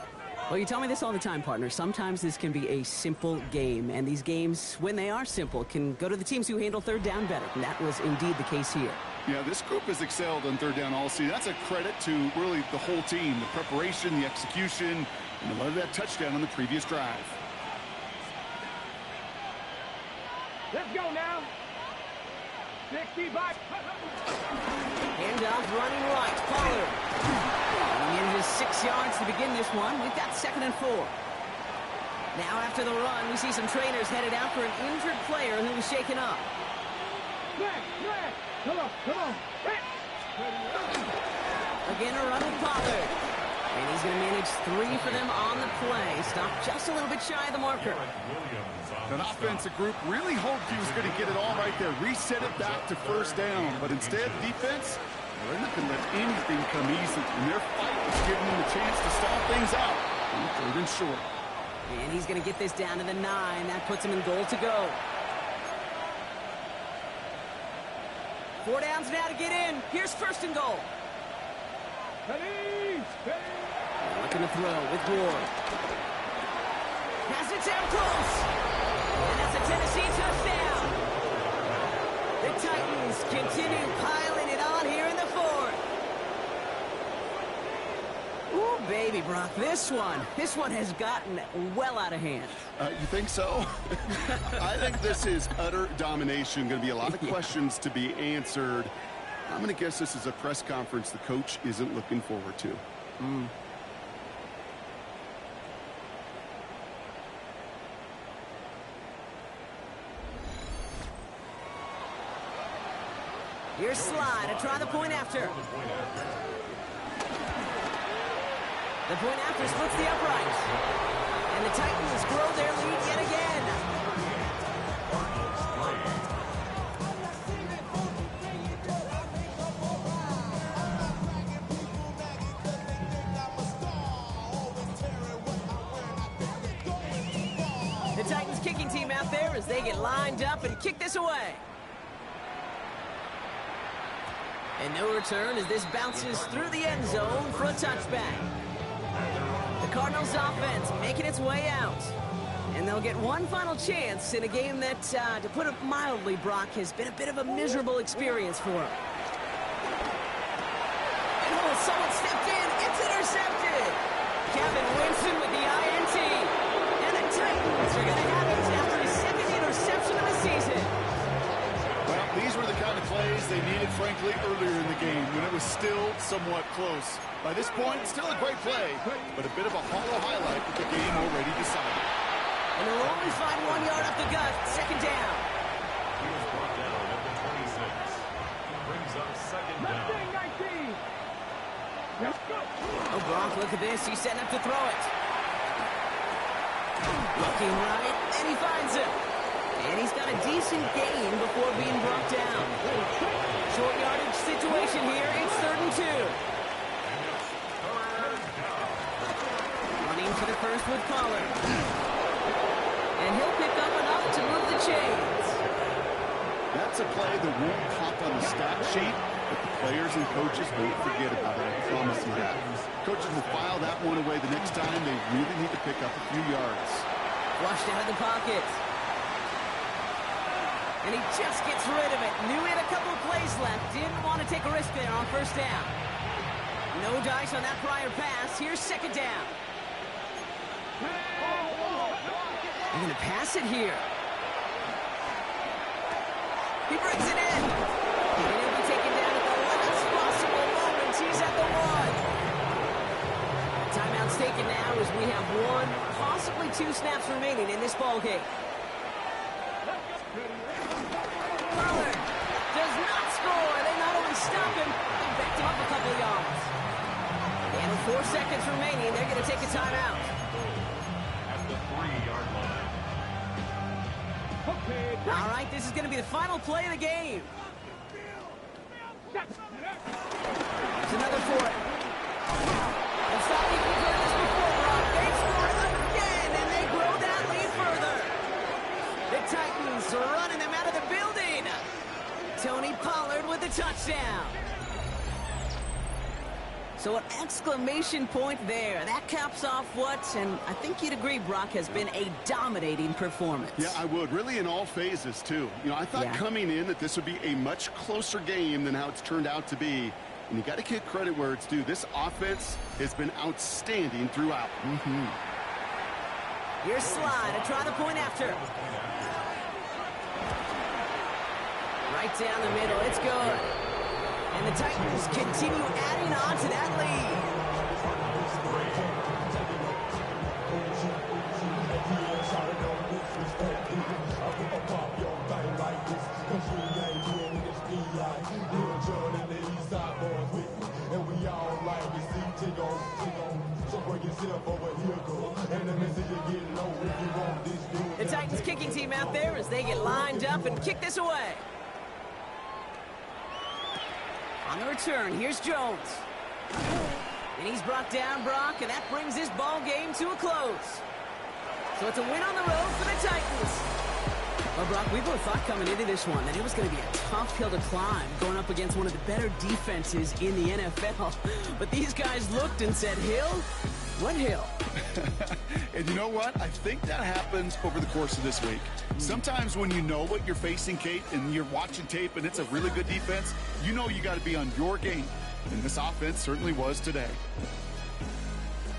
Well, you tell me this all the time, partner. Sometimes this can be a simple game, and these games, when they are simple, can go to the teams who handle third down better. And that was indeed the case here. Yeah, this group has excelled on third down all season. That's a credit to really the whole team, the preparation, the execution, and a lot of that touchdown on the previous drive. Let's go now. 65. Handoff running right. Pollard. He manages 6 yards to begin this one. We've got 2nd and 4. Now after the run, we see some trainers headed out for an injured player who was shaken up. Come on. Again, a run with Pollard. And he's going to manage 3 for them on the play. Stopped just a little bit shy of the marker. That offensive group really hoped he was going to get it all right there, reset it back to first down. But instead, defense, they're not going to let anything come easy. And their fight was giving them a chance to stall things out. And 3rd and short. And he's going to get this down to the 9. That puts him in goal to go. 4 downs now to get in. Here's 1st and goal. Looking to throw with Ward. Has it down close. And that's a Tennessee touchdown. The Titans continue piling it on here in the 4th. Ooh, baby, Brock, this one has gotten well out of hand. You think so? I think this is utter domination. Going to be a lot of questions to be answered. I'm going to guess this is a press conference the coach isn't looking forward to. Here's Sly to try the point after. The point after splits the uprights. And the Titans grow their lead yet again. The Titans kicking team out there as they get lined up and kick this away. And no return as this bounces through the end zone for a touchback. The Cardinals offense making its way out. And they'll get one final chance in a game that, to put it mildly, Brock, has been a bit of a miserable experience for them. And oh, someone stepped in. It's intercepted. Kevin Winston with the INT. And the Titans are going to have it after his 2nd interception of the season. Well, these were the kind of plays they needed, frankly, earlier in the game when it was still somewhat close. By this point, still a great play, but a bit of a hollow highlight with the game already decided. And they'll only find 1 yard up the gut, 2nd down. He was brought down at the 26. Brings up 2nd down. 19. Let's go. Oh, Brock, look at this. He's setting up to throw it. Looking right, and he finds it. And he's got a decent gain before being brought down. Short yardage situation here. It's 3rd and 2. Running for the first with Pollard. And he'll pick up enough to move the chains. That's a play that won't pop on the stat sheet, but the players and coaches won't forget about it. I promise you that. Coaches will file that one away the next time. They really need to pick up a few yards. Flushed out of the pocket. And he just gets rid of it. Knew he had a couple of plays left. Didn't want to take a risk there on 1st down. No dice on that prior pass. Here's 2nd down. They're going to pass it here. He brings it in. And he'll be taken down at the last possible moment. He's at the 1. Timeout's taken now as we have 1, possibly 2 snaps remaining in this ball game. Pollard does not score. They not only stop him, they backed him up a couple of yards. And with 4 seconds remaining, they're going to take a timeout. At the 3-yard line. All right, this is going to be the final play of the game. There's another for it. And stop you can heard this before, Brock. They score again, and they grow that lead further. The Titans are running them out of the building. Tony Pollard with the touchdown. So an exclamation point there. That caps off what, and I think you'd agree, Brock, has been a dominating performance. Yeah, I would. Really in all phases, too. You know, I thought coming in that this would be a much closer game than how it's turned out to be. And you got to give credit where it's due. This offense has been outstanding throughout. Here's Slide to try the point after. Right down the middle. It's good. And the Titans continue adding on to that lead. The Titans kicking team out there as they get lined up and kick this away. On the return, here's Jones. And he's brought down, Brock, and that brings this ball game to a close. So it's a win on the road for the Titans. Well, Brock, we both thought coming into this one that it was going to be a tough hill to climb, going up against one of the better defenses in the NFL. But these guys looked and said, hill? What hill? And you know what? I think that happens over the course of this week. Sometimes when you know what you're facing, Kate, and you're watching tape and it's a really good defense, you know you got to be on your game. And this offense certainly was today.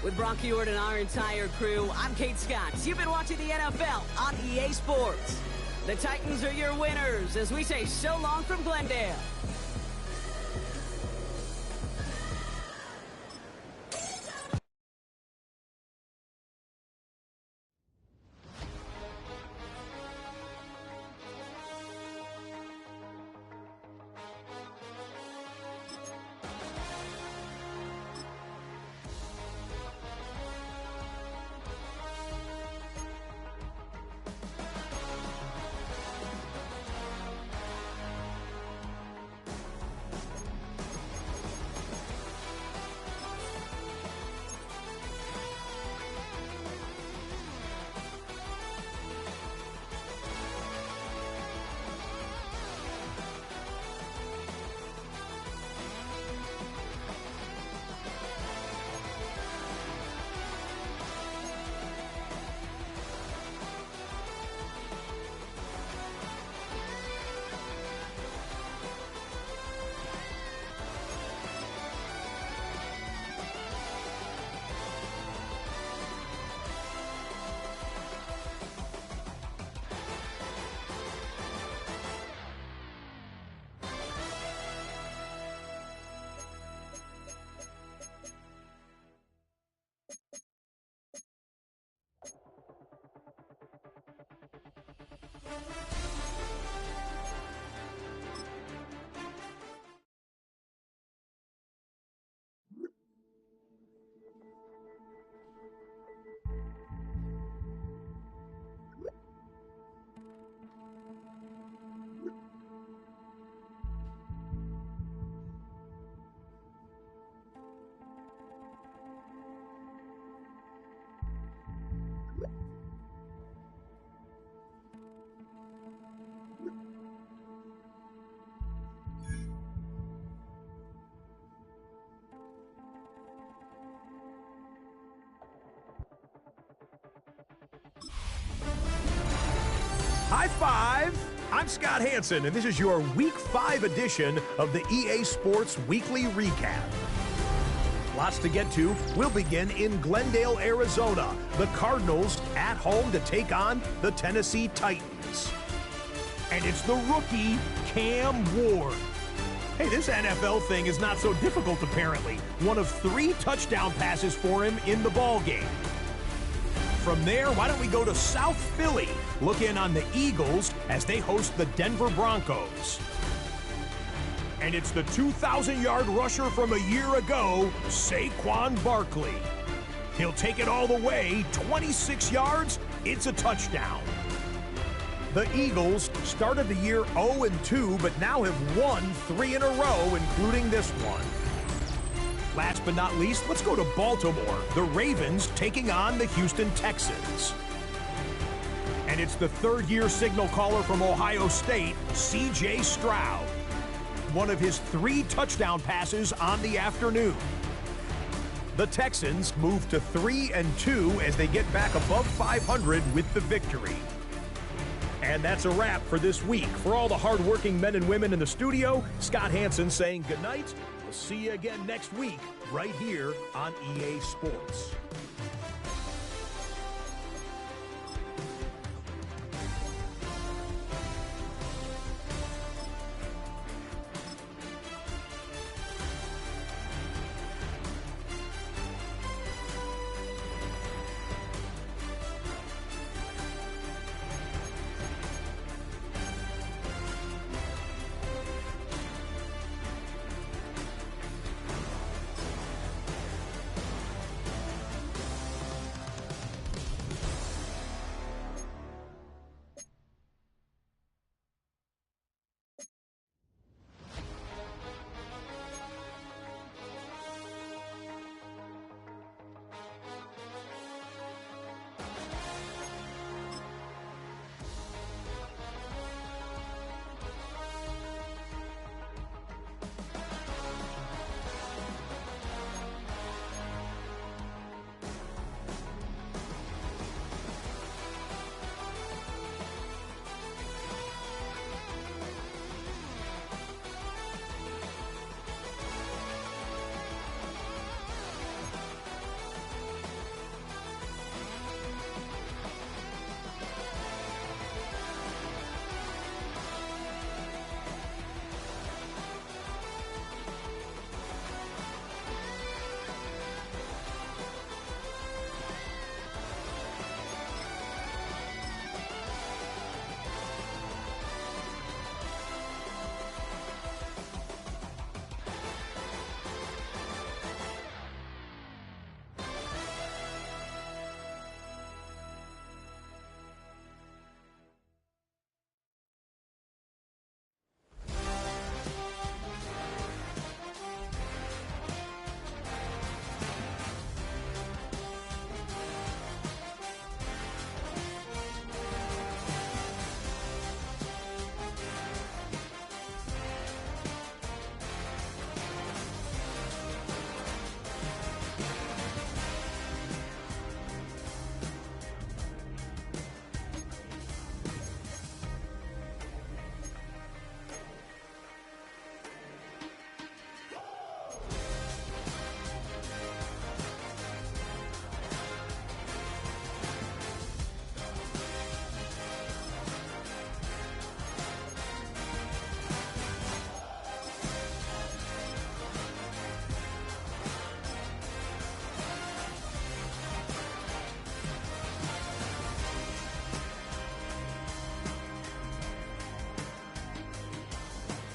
With Brock Ewart and our entire crew, I'm Kate Scott. You've been watching the NFL on EA Sports. The Titans are your winners as we say so long from Glendale. High five! I'm Scott Hanson, and this is your Week 5 edition of the EA Sports Weekly Recap. Lots to get to. We'll begin in Glendale, Arizona. The Cardinals at home to take on the Tennessee Titans. And it's the rookie, Cam Ward. Hey, this NFL thing is not so difficult, apparently. One of 3 touchdown passes for him in the ballgame. From there, why don't we go to South Philly, look in on the Eagles as they host the Denver Broncos. And it's the 2,000-yard rusher from a year ago, Saquon Barkley. He'll take it all the way, 26 yards, it's a touchdown. The Eagles started the year 0-2, but now have won 3 in a row, including this one. Last but not least, let's go to Baltimore. The Ravens taking on the Houston Texans. And it's the third-year signal caller from Ohio State, C.J. Stroud. One of his 3 touchdown passes on the afternoon. The Texans move to 3-2 as they get back above 500 with the victory. And that's a wrap for this week. For all the hardworking men and women in the studio, Scott Hansen saying goodnight. We'll see you again next week right here on EA Sports.